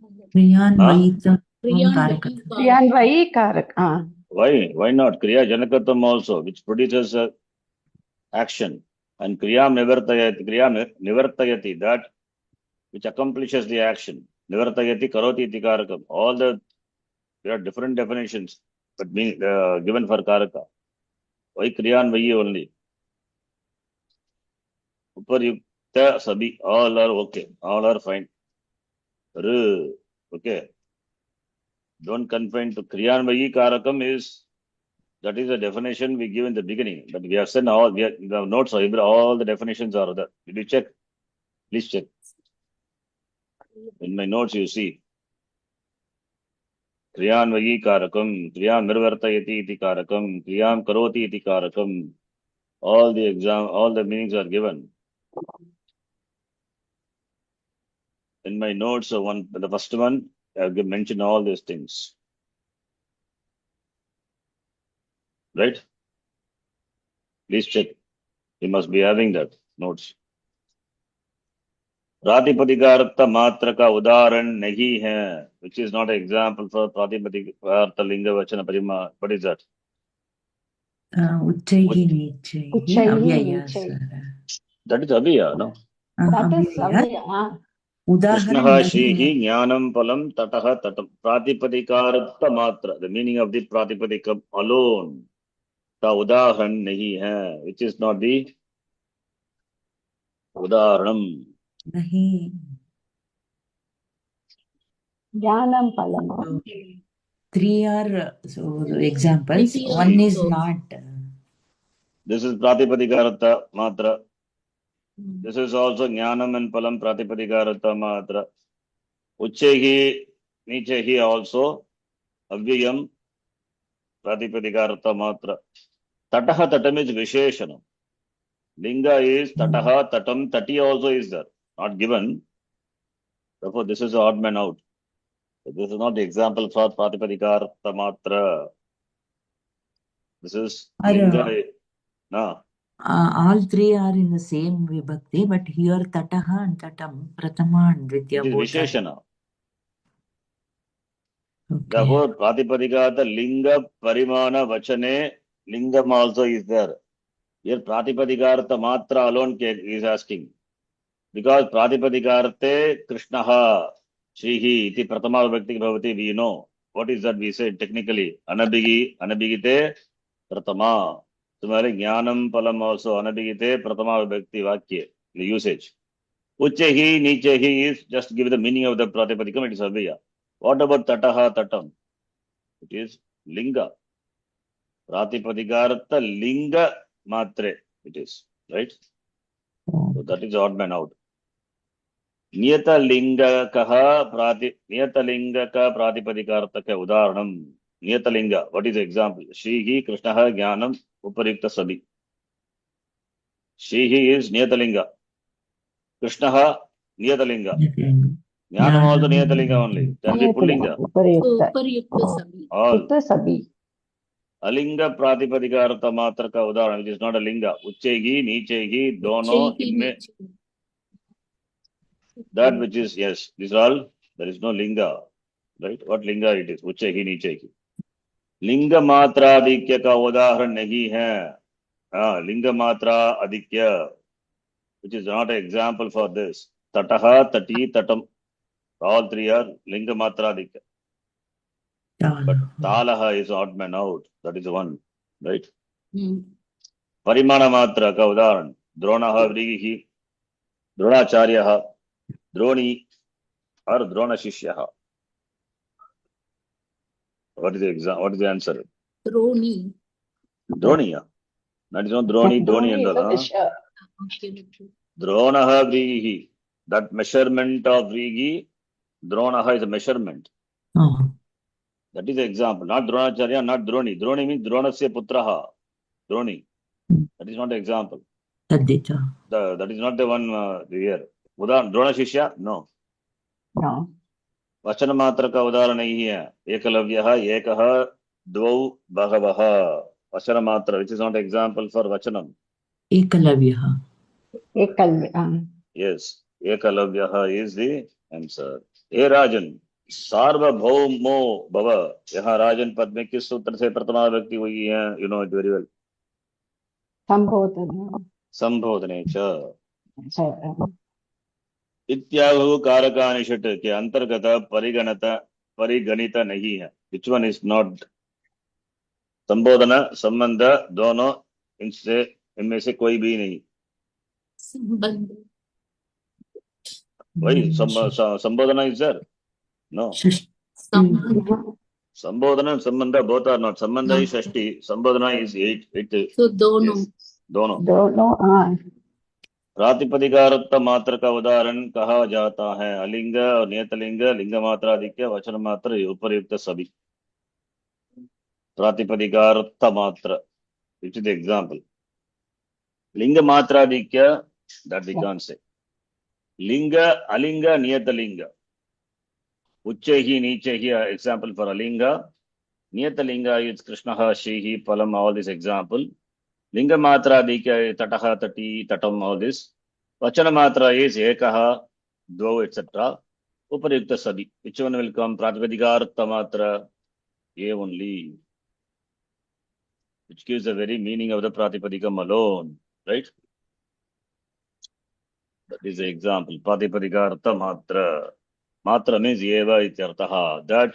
Kriyanvayi karak.
Why not? Kriya janakatvam also, which produces action. And kriyam nivartayati, that which accomplishes the action. Nivartayati karoti iti karakam. There are different definitions, but given for karaka. Why kriyanvayi only? Uparyukta sabhi, all are okay. All are fine. Okay. Don't confine to kriyanvayi karakam that is the definition we give in the beginning. But we have sent the notes, all the definitions are there. Did you check? Please check. In my notes you see. Kriyanvayi karakam, kriyam nirvartayati iti karakam, kriyam karoti iti karakam. All the meanings are given. In my notes, the first one, I have mentioned all these things. right? Please check. You must be having that notes. प्रातिपदिकार्थ मात्र का उदाहरण नहीं है, which is not an example for प्रातिपदिकार्थ लिंग वचन परिमा. What is that?
Uchchaihi nichchaihi
Uchchaihi
avyaya,
nichchaihi.
sir.
That is Abhiya, no?
That is
Avyaya.
Avya.
Krishnaha
Udaharan
Shrihi
nahi hai.
Jnanam Palam Tataha Tatam. Pratipadikaartha Matra. The meaning of the Pratipadikam alone. का उदाहरण नहीं है, which is not the उदाहरणम.
Nahi.
Jnanam palam.
So, three are examples.
Three are
One is
also.
not.
This is Pratipadikaartha Matra.
Hmm.
This is also Jnanam and Palam Pratipadikaartha Matra. Uchchehi Nichehi also Avyayam Pratipadikaartha Matra. Tataha Tatam is Visheshana. Linga is Tataha Tatam. Tati also is there. Not given. Therefore, this is the odd man out. So this is not the example for Pratipadikaartha Matra. This is Linga. No.
All three are in the same vibhakti, but here tataha and tatam, pratama and
It
dvitya
is
both are.
Visheshana.
Okay.
Therefore, Pratipadikata Linga Parimana Vachane Lingam also is there. Here Pratipadikata Matra alone is asking. Because Pratipadikarte Krishnaha Shrihi iti Pratama Vibhakti Bhavati, we know. What is that we say technically? Anabhigite Pratama. Similarly, Jnanam Palam also Anabhigite Pratama Vibhakti Vakya, the usage. Uchchehi, Nichehi is just give the meaning of the Pratipadikam, it is Avya. What about Tataha Tatam? It is Linga. Pratipadikaratha Linga Matre it is, right? So that is odd man out. Niyata Linga Kaha Niyata Linga Ka Pratipadikaratha Ka Udaharanam. Niyata Linga, what is the example? Shrihi Krishnaha Jnanam Uparikta Sabi. Shrihi is Niyata Linga. Krishnaha Niyata Linga. Jnanam also Niyata Linga only. Can be Pullinga.
So
Uparayukta.
Uparayukta Sabi.
All.
Yukta sabi.
Alinga Pratipadikaratha Matra ka udaharan, which is not a linga. Uchchehi, Nichehi, Dono,
Uchchehi
Imme.
nichehi.
That which is, yes, these are all, there is no linga. Right? What linga it is? Uchchehi, Nichehi. Linga Matra Adikya ka udaharan nahi hai. Linga Matra Adikya, which is not an example for this. Tataha, Tati, Tatam. All three are Linga Matra Adikya. But Talaha is odd man out. That is the one. Right?
Hmm.
Parimana Matra ka udaharan. Dronaha Vrigihi. Dronacharyaha. Droni or Drona Shishyaha. What is the answer?
Droni.
Droniya. That is not Droni, Dhoni and
is a
all.
measure.
Okay.
Dronaha Vrigihi. That measurement of Vrigi, Dronaha is a measurement. That is the example. Not Dronacharya, not Droni. Droni means Dronasya Putraha. Droni. That is not the example. That is not the one here. Drona Shishya? No.
No.
वचन मात्र का उदाहरण नहीं है. एकलव्यः एकः द्वौ बहवः. वचन मात्र, which is not example for vachanam.
Ekalavyaha.
Ekalvya.
Yes, ekalavyah is the answer. हे राजन, सार्वभौमो भव. यहाँ राजन पद में किस सूत्र से प्रथमा व्यक्ति हुई है? You know it very well.
Sambodhana.
संबोधने च इत्याहु कारकानि षट् के अंतर्गत परिगणित नहीं है. Which one is not? संबोधन संबंध दोनों इनमें से कोई भी नहीं.
संबंध.
वही संबोधन is there? No.
संबंध.
संबोधन संबंध both are not. संबंध is षष्टि, संबोधन is 8.
So दोनों.
Yes. दोनों.
Dono.
प्रातिपदिकार्थ मात्र का उदाहरण कहा जाता है. अलिंग और नियतलिंग, लिंग मात्राधिक्य, वचन मात्र, उपयुक्त सभी. प्रातिपदिकार्थ मात्र, which is the example. लिंग मात्राधिक्य, that we can't say. लिंग, अलिंग, नियतलिंग. उच्चे ही नीचे ही example for अलिंग. Niyatalinga is Krishnaha, Shihi, Palam, all this example. Linga Matra, Dika, Tataha, Tati, Tatam, all this. Vachana Matra is Ekaha, Dvo, etc. Uparikta Sadi. Which one will come? Pratipadika Matra, A only. Which gives the very meaning of the Pratipadikam alone. Right? That is the example. Pratipadika Matra. Matra means Eva ityartaha. That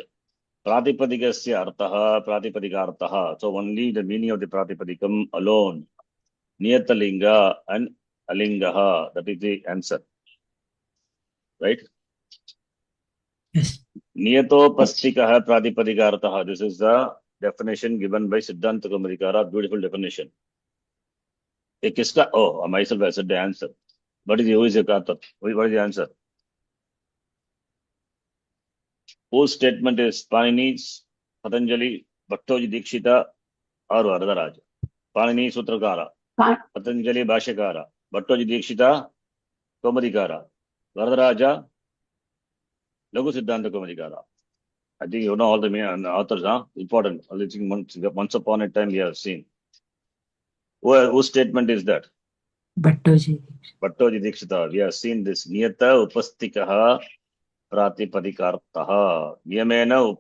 Pratipadikasya artaha, Pratipadika artaha. So only the meaning of the Pratipadikam alone. Niyatalinga and Alingaha. That is the answer. Right?
Yes.
Niyatopastikaha Pratipadika artaha. This is the definition given by Siddhanta Kaumadikara. Beautiful definition. Oh, myself I said the answer. Who is the Karta? What is the answer? Whose statement is Panini's, Patanjali, Bhaktoji Dikshita, or Varadaraja? Panini Sutrakara, Patanjali Bhashakara, Bhaktoji Dikshita, Kaumadikara, Varadaraja, Laghu Siddhanta Kaumadikara. I think you know all the authors, huh? Important. Once upon a time we have seen. Whose statement is that?
Bhattoji.
Bhaktoji Dikshita. We have seen this. Niyata upastikaha pratipadikaartaha. Niyamena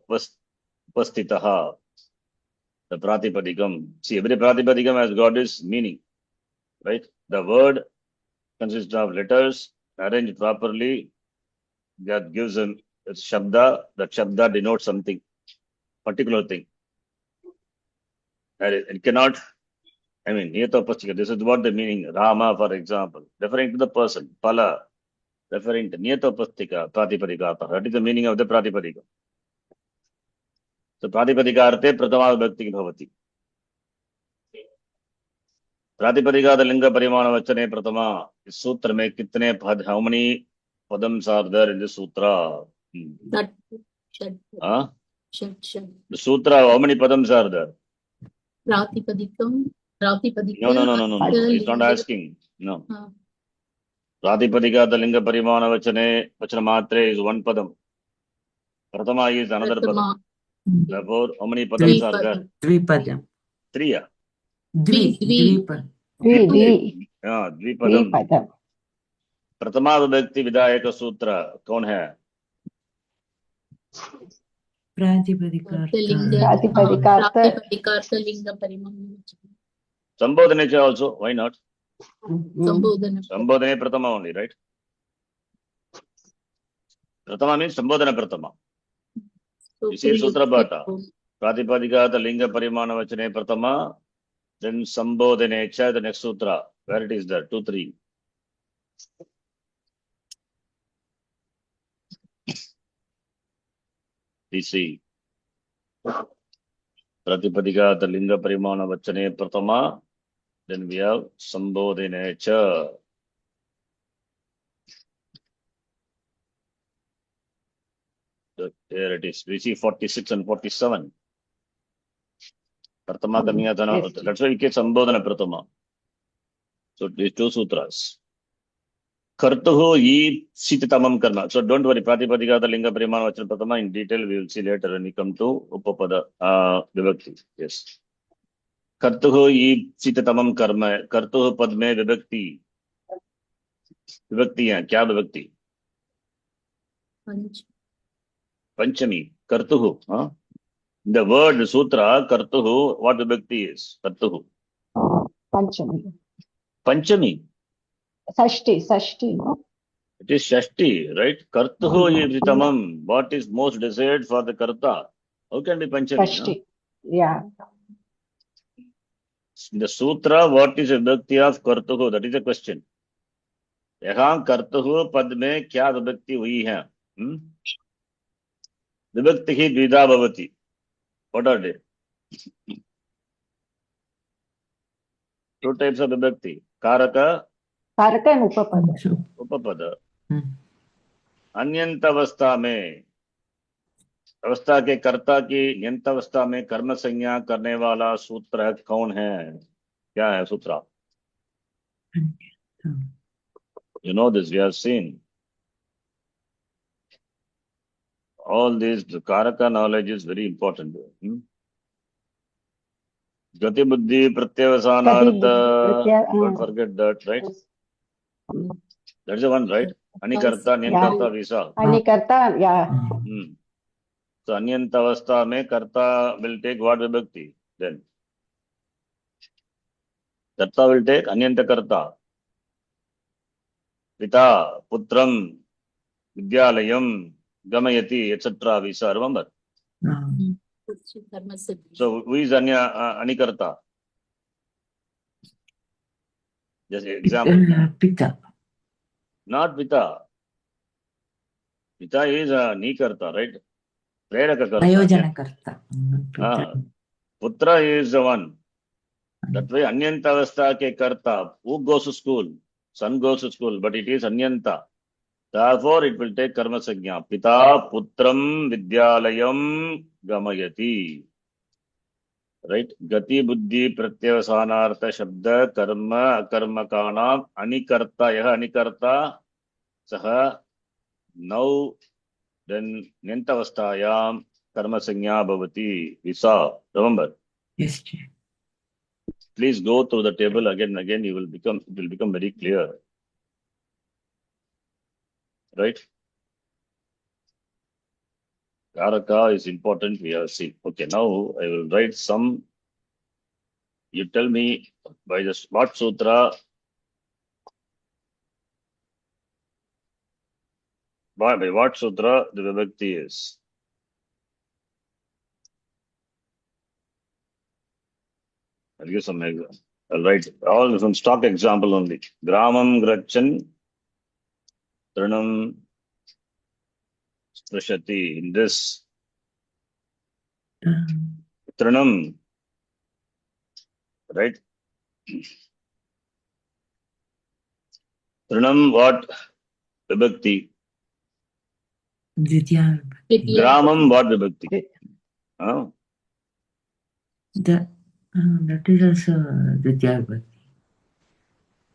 upastitaha. The Pratipadikam. See, every Pratipadikam has got its meaning. Right? The word consists of letters arranged properly. That gives a shabda. That shabda denotes something, particular thing. And it cannot, Niyatopastika. This is what the meaning. Rama, for example, referring to the person. Pala, referring to Niyatopastika, Pratipadikata. That is the meaning of the Pratipadika. So Pratipadikarte Pratama Vibhakti Bhavati. Pratipadika Linga Parimana Vachane Pratama. This sutra mein kitne pad, how many padams are there in the sutra?
That shad,
Huh?
shad.
The sutra, how many padams are there?
Pratipadikam,
No. He's not asking. No. Pratipadika Linga Parimana Vachane Vachanamatre is one padam. Pratama is another padam. Therefore, how many padams are there?
Dvipadam.
Three.
Dvipadam.
Dvipadam. Pratama Vibhakti Vidayaka Sutra. कौन है?
Pratipadika.
Linga Parimana.
Sambodhane also. Why not?
Sambodhana.
Sambodhane Pratama only, right? Pratama means Sambodhana Pratama. You see Sutra Bhata. Pratipadika Linga Parimana Vachane Pratama. Then Sambodhane Cha, the next sutra. Where it is there? 2, 3. DC. Pratipadika Linga Parimana Vachane Pratama. Then we have Sambodhane Cha. There it is. We see 46 and 47. Pratama Kanyadana. That's why we get Sambodhana Pratama. So these 2 sutras. Kartuhu yi sitatamam karma. So don't worry. Pratipadika Linga Parimana Vachana Pratama in detail we will see later when we come to Upapada Vibhakti. Yes. Kartuhu yi sitatamam karma. Kartuhu pad mein Vibhakti. Vibhakti hai. Kya Vibhakti? Panchami. Kartuhu. Huh? The word sutra, Kartuhu, what Vibhakti is? Kartuhu.
Panchami.
Panchami.
Sashti, no?
It is Shashti, right? Kartuhu yitamam. What is most desired for the Karta? How can be Panchami?
Sashti. Yeah.
In the sutra, what is the Vibhakti of Kartuhu? That is the question. Yahan Kartuhu pad mein kya Vibhakti hui hai? Vibhakti hi dvida bhavati. What are they? 2 types of Vibhakti. Karaka
and Upapada.
Upapada. अन्यंत अवस्था में अवस्था के कर्ता की न्यंत अवस्था में कर्म संज्ञा करने वाला सूत्र कौन है? क्या है सूत्र? You know this, we have seen. All this, the Karaka knowledge is very important. Gati buddhi
Gati
pratyavasanartha.
pratya
Don't forget that, right? That's the one, right? Anikarta,
yeah.
Nyankarta, Visa.
Anikarta, yeah.
Hmm. So Anyantavastha mein karta will take what vibhakti then? Karta will take Anyantakarta. Pita, Putram, Vidyalayam, Gamayati, etc. Visa, remember? So who is Anikarta? Just example.
Pita.
Not Pita. Pita is Nikarta, right? Prerakakarta.
Prayojanakarta.
Putra is the one. That way Anyantavastha ke karta. Who goes to school? Son goes to school, but it is Anyanta. Therefore, it will take karma sagnya. Pita putram vidyalayam gamayati. Right? Gati buddhi pratyavasanartha shabda karma akarmakanam anikarta. Yaha anikarta. Saha now then nyantavasthayam karma sagnya bhavati. Visa. Remember?
Yes.
Please go through the table again and again. It will become very clear. Right? Karaka is important. We have seen. Okay, now I will write some. You tell me by the what sutra. By what sutra the vibhakti is. I'll give some example. I'll write all some stock example only. Gramam grachan trinam sprashati. In this trinam, right? Trinam what vibhakti?
Ditya.
Gramam what vibhakti?
That is also Ditya Vibhakti.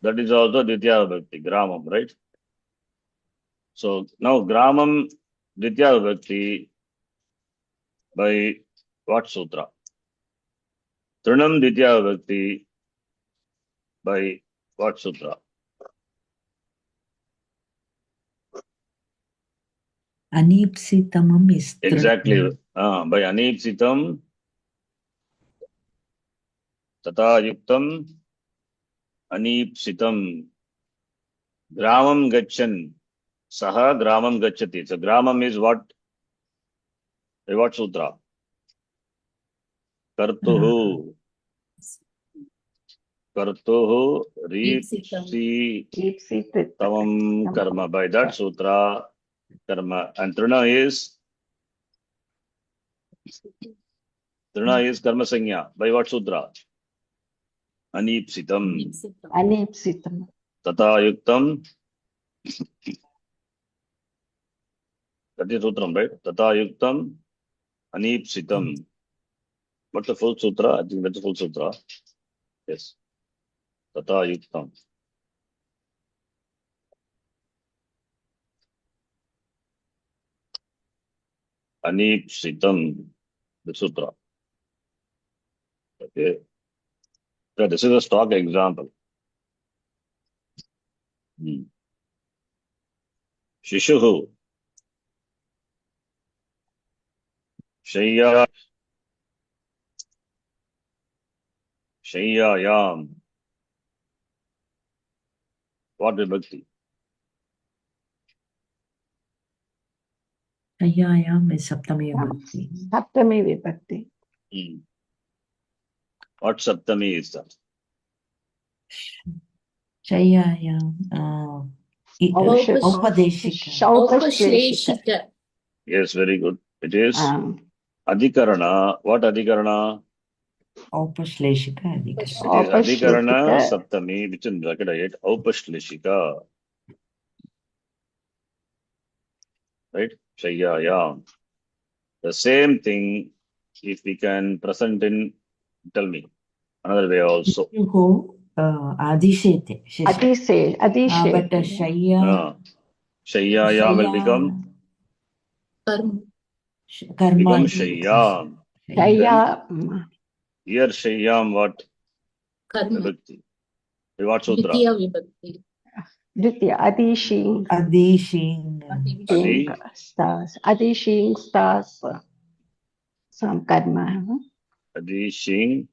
That is also Ditya Vibhakti, Gramam, right? So now Gramam Ditya Vibhakti by what sutra? Trinam Ditya Vibhakti by what sutra?
Anipsitamam is
Exactly. By Anipsitam Tata Yuktam Anipsitam Gramam Gachan Saha Gramam Gachati. So Gramam is what? By what sutra? Kartuhu. Kartuhu Ripsitamam Karma. By that sutra, Karma. And Trina is Karma Sanya. By what sutra? Anipsitam.
Anipsitam.
Tata Yuktam. That is Sutram, right? Tata Yuktam Anipsitam. What's the full sutra? I think that's the full sutra. Yes. Tata Yuktam. Anipsitam. The sutra. Okay. So this is a stock example. Shishuhu. Shayyayam. What vibhakti?
Shayyayam is Saptami Vibhakti.
Saptami Vibhakti.
What Saptami is that?
Shayyayam. Upasheshika.
Yes, very good. It is Adhikarana. What Adhikarana?
Upashleshika Adhikarana.
It is Adhikarana Saptami, which in bracket I hate. Upashleshika. Right? Shayyayam. The same thing, if we can present in, tell me, another way also.
Adishete.
Adishete.
But
Shayyayam will become
Karma.
Shayyam.
Shayya.
Here Shayyam what
Karma.
vibhakti? What sutra?
Dvitiya vibhakti.
Ditya. Adishing.
Adishing.
Adi
Stars. Adishing stars. Some karma.
Adi Shing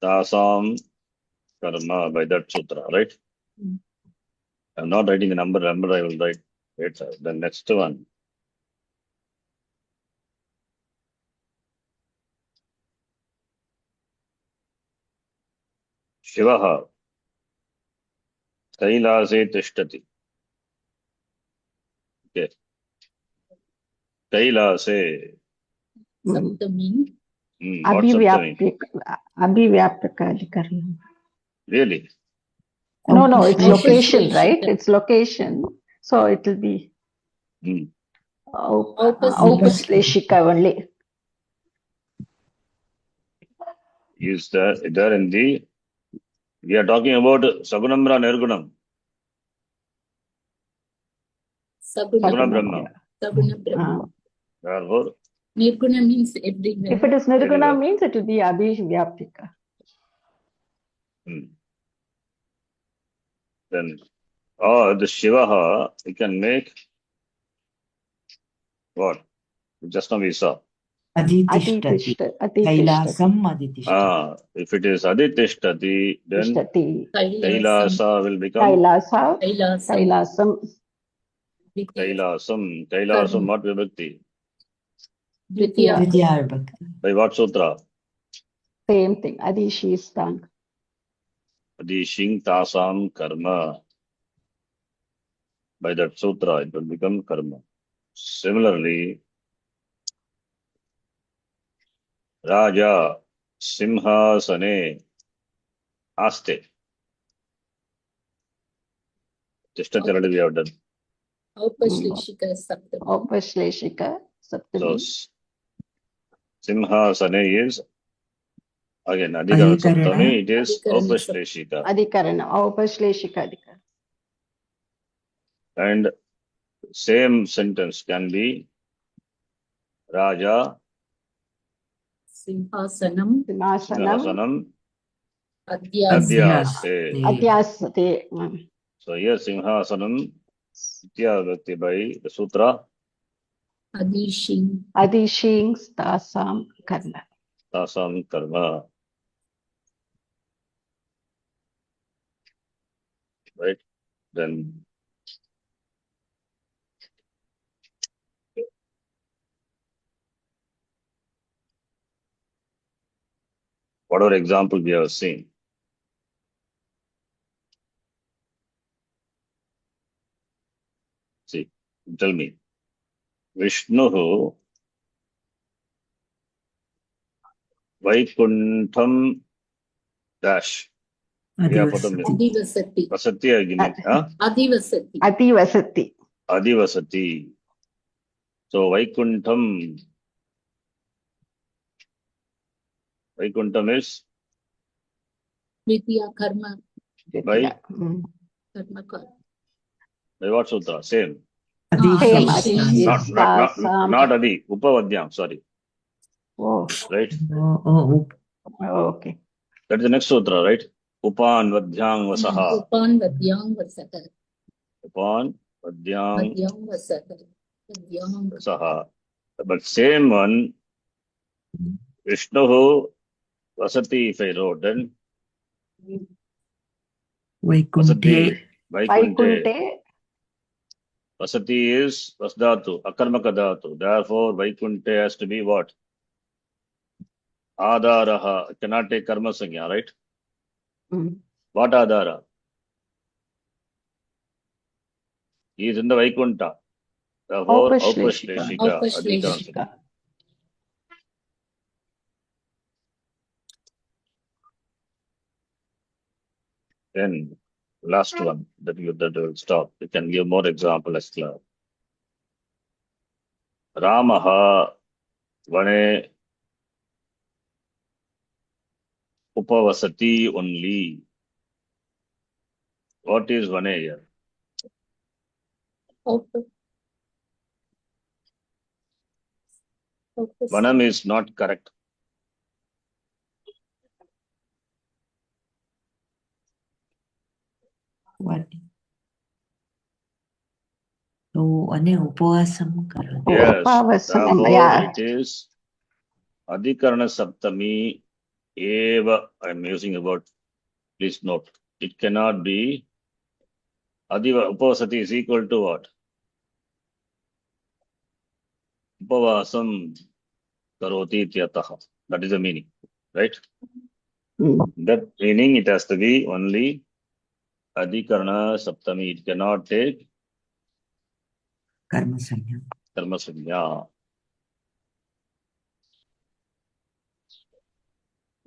Tasam Karma by that sutra, right?
Mm.
I'm not writing the number I will write later. The next one. Shivaha Kailase Tishtati. Okay. Kailase.
Saptami.
What Saptami?
Abhivyaptaka.
Really?
No, it's location,
Aupasleshika.
right? It's location. So it will be
Hmm.
Aupasleshika only.
Is there in the, we are talking about Sagunamra Nirgunam. Saguna Brahma.
Saguna Brahma.
Therefore,
Nirguna means everywhere.
If it is Nirguna
Everywhere.
means it will be Abhivyaptika.
Then, the Shivaha, we can make what? Just now we saw.
Aditishthati. Kailasam aditishthati.
If it is Aditishtati, then
Tishtati.
Kailasa will become
Kailasa.
Kailasam.
Kailasam.
Kailasam. Kailasam, what vibhakti?
Dvitiya.
Dvitiya vibhakti.
By what sutra?
Same thing. Adishistang.
Adishing Tasam Karma. By that sutra, it will become karma. Similarly, Raja Simhasane Aste. Tishtati already we have done.
Aupasleshika Saptami.
Aupasleshika.
So,
Saptami.
Simhasane is again Adhikarana
Adhikarana.
Saptami, it is
Adhikarana
Aupasleshika.
Adhikarana. Aupasleshika adhikarana.
And same sentence can be Raja
Simhasanam.
Simhasanam.
Simhasanam
Adhyaste.
Adhyaste.
Adhyasate.
So here Simhasanam Ditya Vibhakti by the sutra
Adishing.
Adishing stasam karma.
Tasam Karma. Right? Then whatever example we have seen. See, tell me. Vishnu Vaikuntham dash.
Adivasati.
Adivasati.
Vasati again.
Adivasati.
Adivasati.
Adivasati. So Vaikuntham is
Dvitiya karma.
by
Karma karma.
what sutra? Same.
Same.
Adishing.
Not Adi. Upavadyam, sorry.
Oh,
Right?
Oh.
okay.
That is the next sutra, right? Upan Vadhyang Vasaha.
Upan Vadyam Vasata.
Upan Vadhyang
Vadyam Vasata. Vadyam
Vasaha. But same one, Vishnu Vasati, if I wrote, then
Vaikunthe.
Vaikunte. Vasati is Vasdhatu, Akarmaka Dhatu. Therefore, Vaikunte has to be what? Adaraha. Cannot take karma sangya, right? What Adara? He is in the Vaikunta. Therefore,
Aupasleshika.
Aupasleshika. Then, last one that will stop. You can give more example as well. Ramaha Vane Upavasati only. What is Vane here? Vanam is not correct.
What? So, ane upavasam karoti.
Yes.
Upavasanam,
Therefore,
yeah.
it is Adhikarana Saptami eva. I'm using a word. Please note. It cannot be Adhiva. Upavasati is equal to what? Upavasam karoti ityataha. That is the meaning. Right? That meaning it has to be only Adhikarana Saptami. It cannot take
Karma sanya.
Karma Sanya.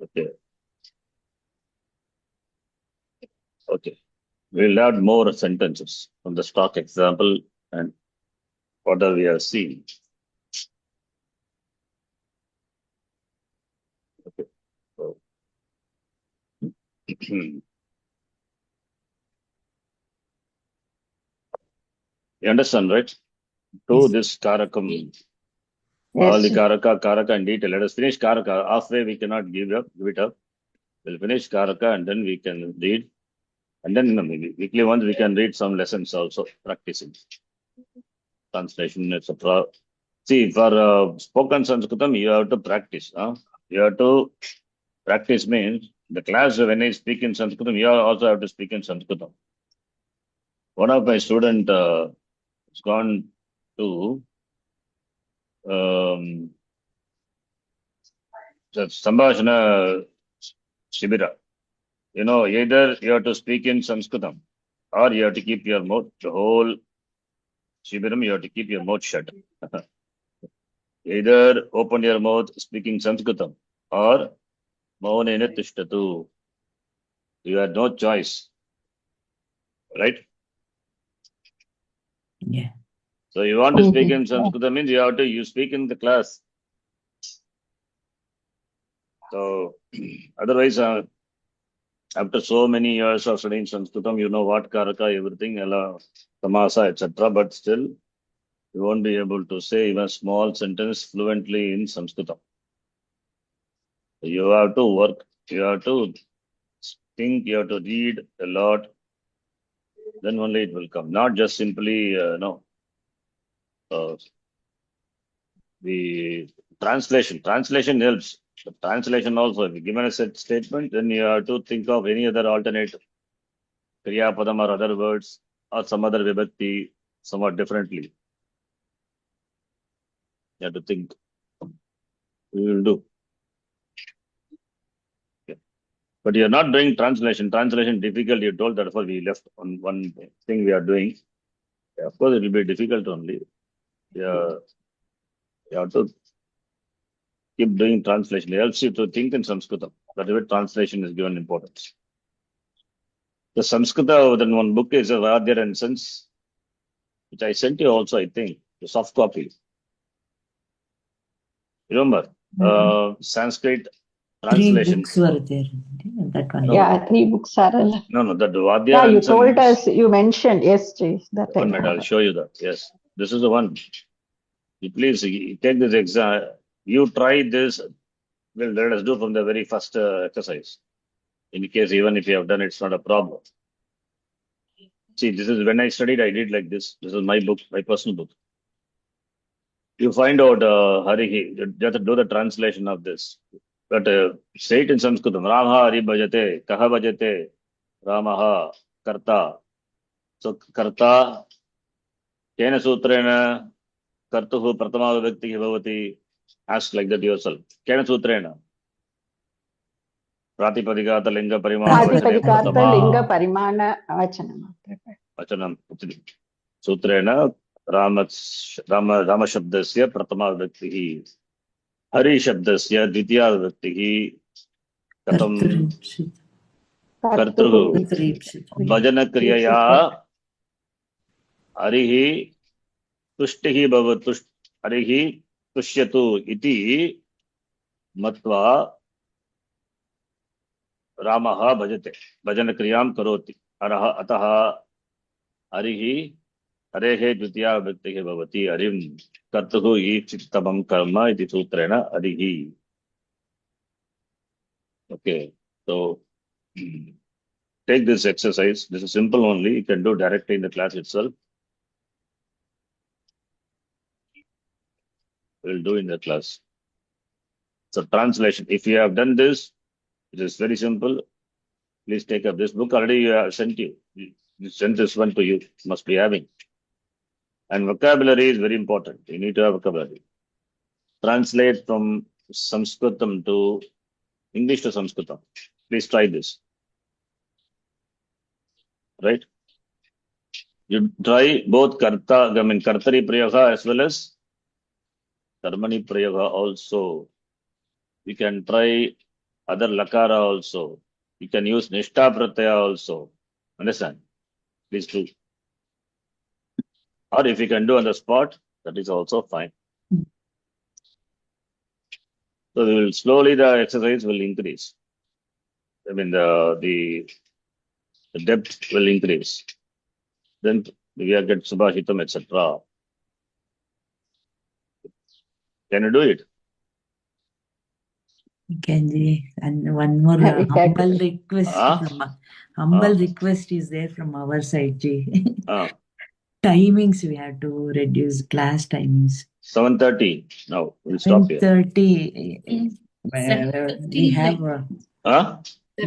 Okay. Okay. We'll add more sentences from the stock example and whatever we have seen. Okay. So, you understand, right? To
Yes.
this Karakam,
Yes,
all the
sir.
Karaka in detail. Let us finish Karaka. Halfway we cannot give it up. We'll finish Karaka and then we can read. And then maybe weekly once we can read some lessons also, practicing translation, etc. See, for spoken Sanskritam, you have to practice. You have to practice means the class when I speak in Sanskritam, you also have to speak in Sanskritam. One of my student has gone to the Sambhashana Shibira. You know, either you have to speak in Sanskritam or you have to keep your mouth, the whole Shibiram, you have to keep your mouth shut. Either open your mouth speaking Sanskritam or Maunena Tishtatu. You have no choice, right?
Yeah.
So you want to speak in
Yeah.
Sanskritam means you speak in the class. So otherwise, after so many years of studying Sanskritam, you know what Karaka, everything, Tamasa, etc. But still, you won't be able to say even a small sentence fluently in Sanskritam. You have to work, you have to think, you have to read a lot. Then only it will come. Not just simply, the translation. Translation helps. The translation also, if you given a set statement, then you have to think of any other alternate Kriya Padam or other words or some other Vibhakti somewhat differently. You have to think. We will do. Okay. But you're not doing translation. Translation difficult, you told, therefore we left on one thing we are doing. Yeah, of course, it will be difficult only. Yeah, you have to keep doing translation. It helps you to think in Sanskritam. That is why translation is given importance. The Sanskrita, then one book is a Vadyar and Sons, which I sent you also, I think, the soft copy. Remember, Sanskrit
3
translation.
books were there. That one.
No.
Yeah, 3 books are.
No, that Vadyar
Yeah, you
and
told
Sons.
us, you mentioned, yes, Jay, that I
One minute, I'll
remember.
show you that. Yes, this is the one. You please take this exam. You try this. Well, let us do from the very first exercise. In case even if you have done it, it's not a problem. See, this is when I studied, I did like this. This is my book, my personal book. You find out Harihi, you have to do the translation of this. But say it in Sanskritam. Ramaha Hari Bhajate, Kaha Bhajate, Ramaha, Karta. So Karta, Kena Sutrena, Kartuhu, Pratama Vyakti Bhavati. Ask like that yourself. Kena Sutrena. Pratipadikata Linga Parimana Vachane
Pratipadikata
Pratama.
linga parimana vachanam.
Vachanam. Sutrena Rama Shabdasya Pratama Vyakti. Hari Shabdasya Ditya Vyakti. Katam Kartruhu Bhajana Kriyaya Harihi Tushtihi Bhavat Harihi Tushyatu Iti Matva Ramaha Bhajate Bhajana Kriyam Karoti Araha Ataha Harihi Harehe Dvitiya Vyaktihi Bhavati Harim Kartuhu Chittamam Karma Iti Sutrena Harihi. Okay, so take this exercise. This is simple only. You can do directly in the class itself. We'll do in the class. So translation. If you have done this, it is very simple. Please take up this book. Already you have sent you. You sent this one to you. Must be having. And vocabulary is very important. You need to have vocabulary. Translate from Sanskritam to English to Sanskritam. Please try this. Right? You try both Kartari Prayoga as well as Karmani Prayoga also. You can try other Lakara also. You can use Nishta Pratyaya also. Understand? Please do. Or if you can do on the spot, that is also fine. So we will slowly the exercise will increase. I mean the depth will increase. Then we will get Subhashitam, etc. Can you do it?
Kenji, and one more
Very
humble
happy.
request
Ah.
request is there from our side, Ji.
Ah.
Timings we have to reduce, class timings.
7:30. Now we'll stop here.
7:30. We
7:15
have
like
Huh?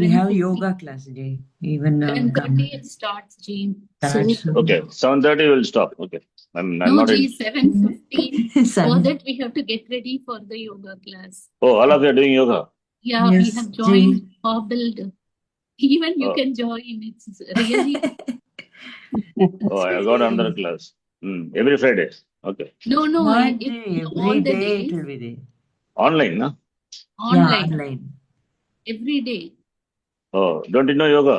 we have
7:15.
yoga class, Ji. Even
7:30 it starts, Ji. So
starts.
Okay. 7:30 we'll stop. Okay. I'm
no,
not
Ji,
in.
7:15. So
Sun-
that we have to get ready for the yoga class.
Oh, all of you are doing yoga.
Yeah, we
Yes,
have
Ji.
joined Hobbled. Even you
Oh.
can join. It's really
Oh, I got another class. Every Friday. Okay.
no,
Not
it's
Ji,
all
every
the
day it
days
will be there.
Online, no?
Yeah,
online
online.
every day.
Oh, don't you know yoga?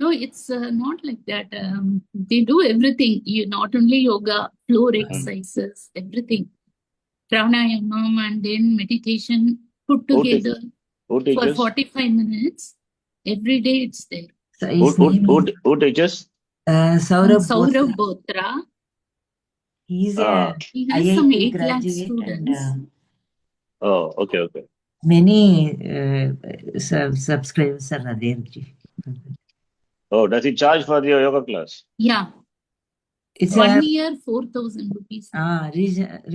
No, it's not like that. They do everything. You not only yoga, floor exercises, everything. Pranayamam and then meditation put
Who te-
together
Who
for
teaches?
45 minutes. Every day it's there.
So
Who,
his
who,
name
who,
is
who teaches?
Saurabh
Saurav
Bothra.
Bothra.
He's
Ah.
a
He has some
IIT
8 lakh
graduate and
students.
Oh, okay.
many subscribers are there. Ji.
Oh, does he charge for your yoga class?
Yeah,
It's
1
a
year 4,000 rupees.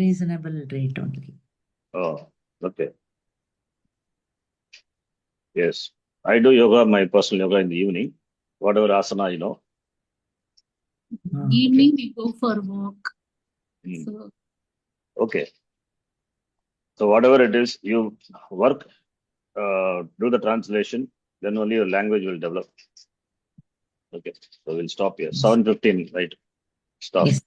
reasonable rate only.
Oh, okay. Yes. I do yoga, my personal yoga in the evening. Whatever asana, you know.
Evening we go for walk.
Hmm.
So
Okay. So whatever it is, you work, do the translation, then only your language will develop. Okay. So we'll stop here. 7:15, right? Stop.
Yes.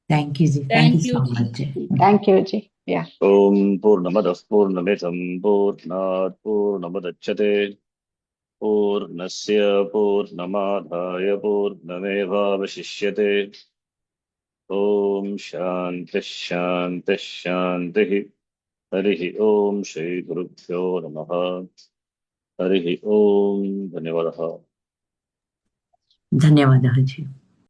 Thank you, Ji.
Thank
you so
you, Ji.
much. Ji.
Thank you, Ji. Yeah.
Om Purnamadah Purnamidam Purnat Purnamudachyate Purnasya Purnamadhaya Purnamevavashishyate Om Shanti Shanti Shanti Harihi Om Shri Gurubhyo Namaha Harihi Om Dhanyavadah.
धन्यवाद जी.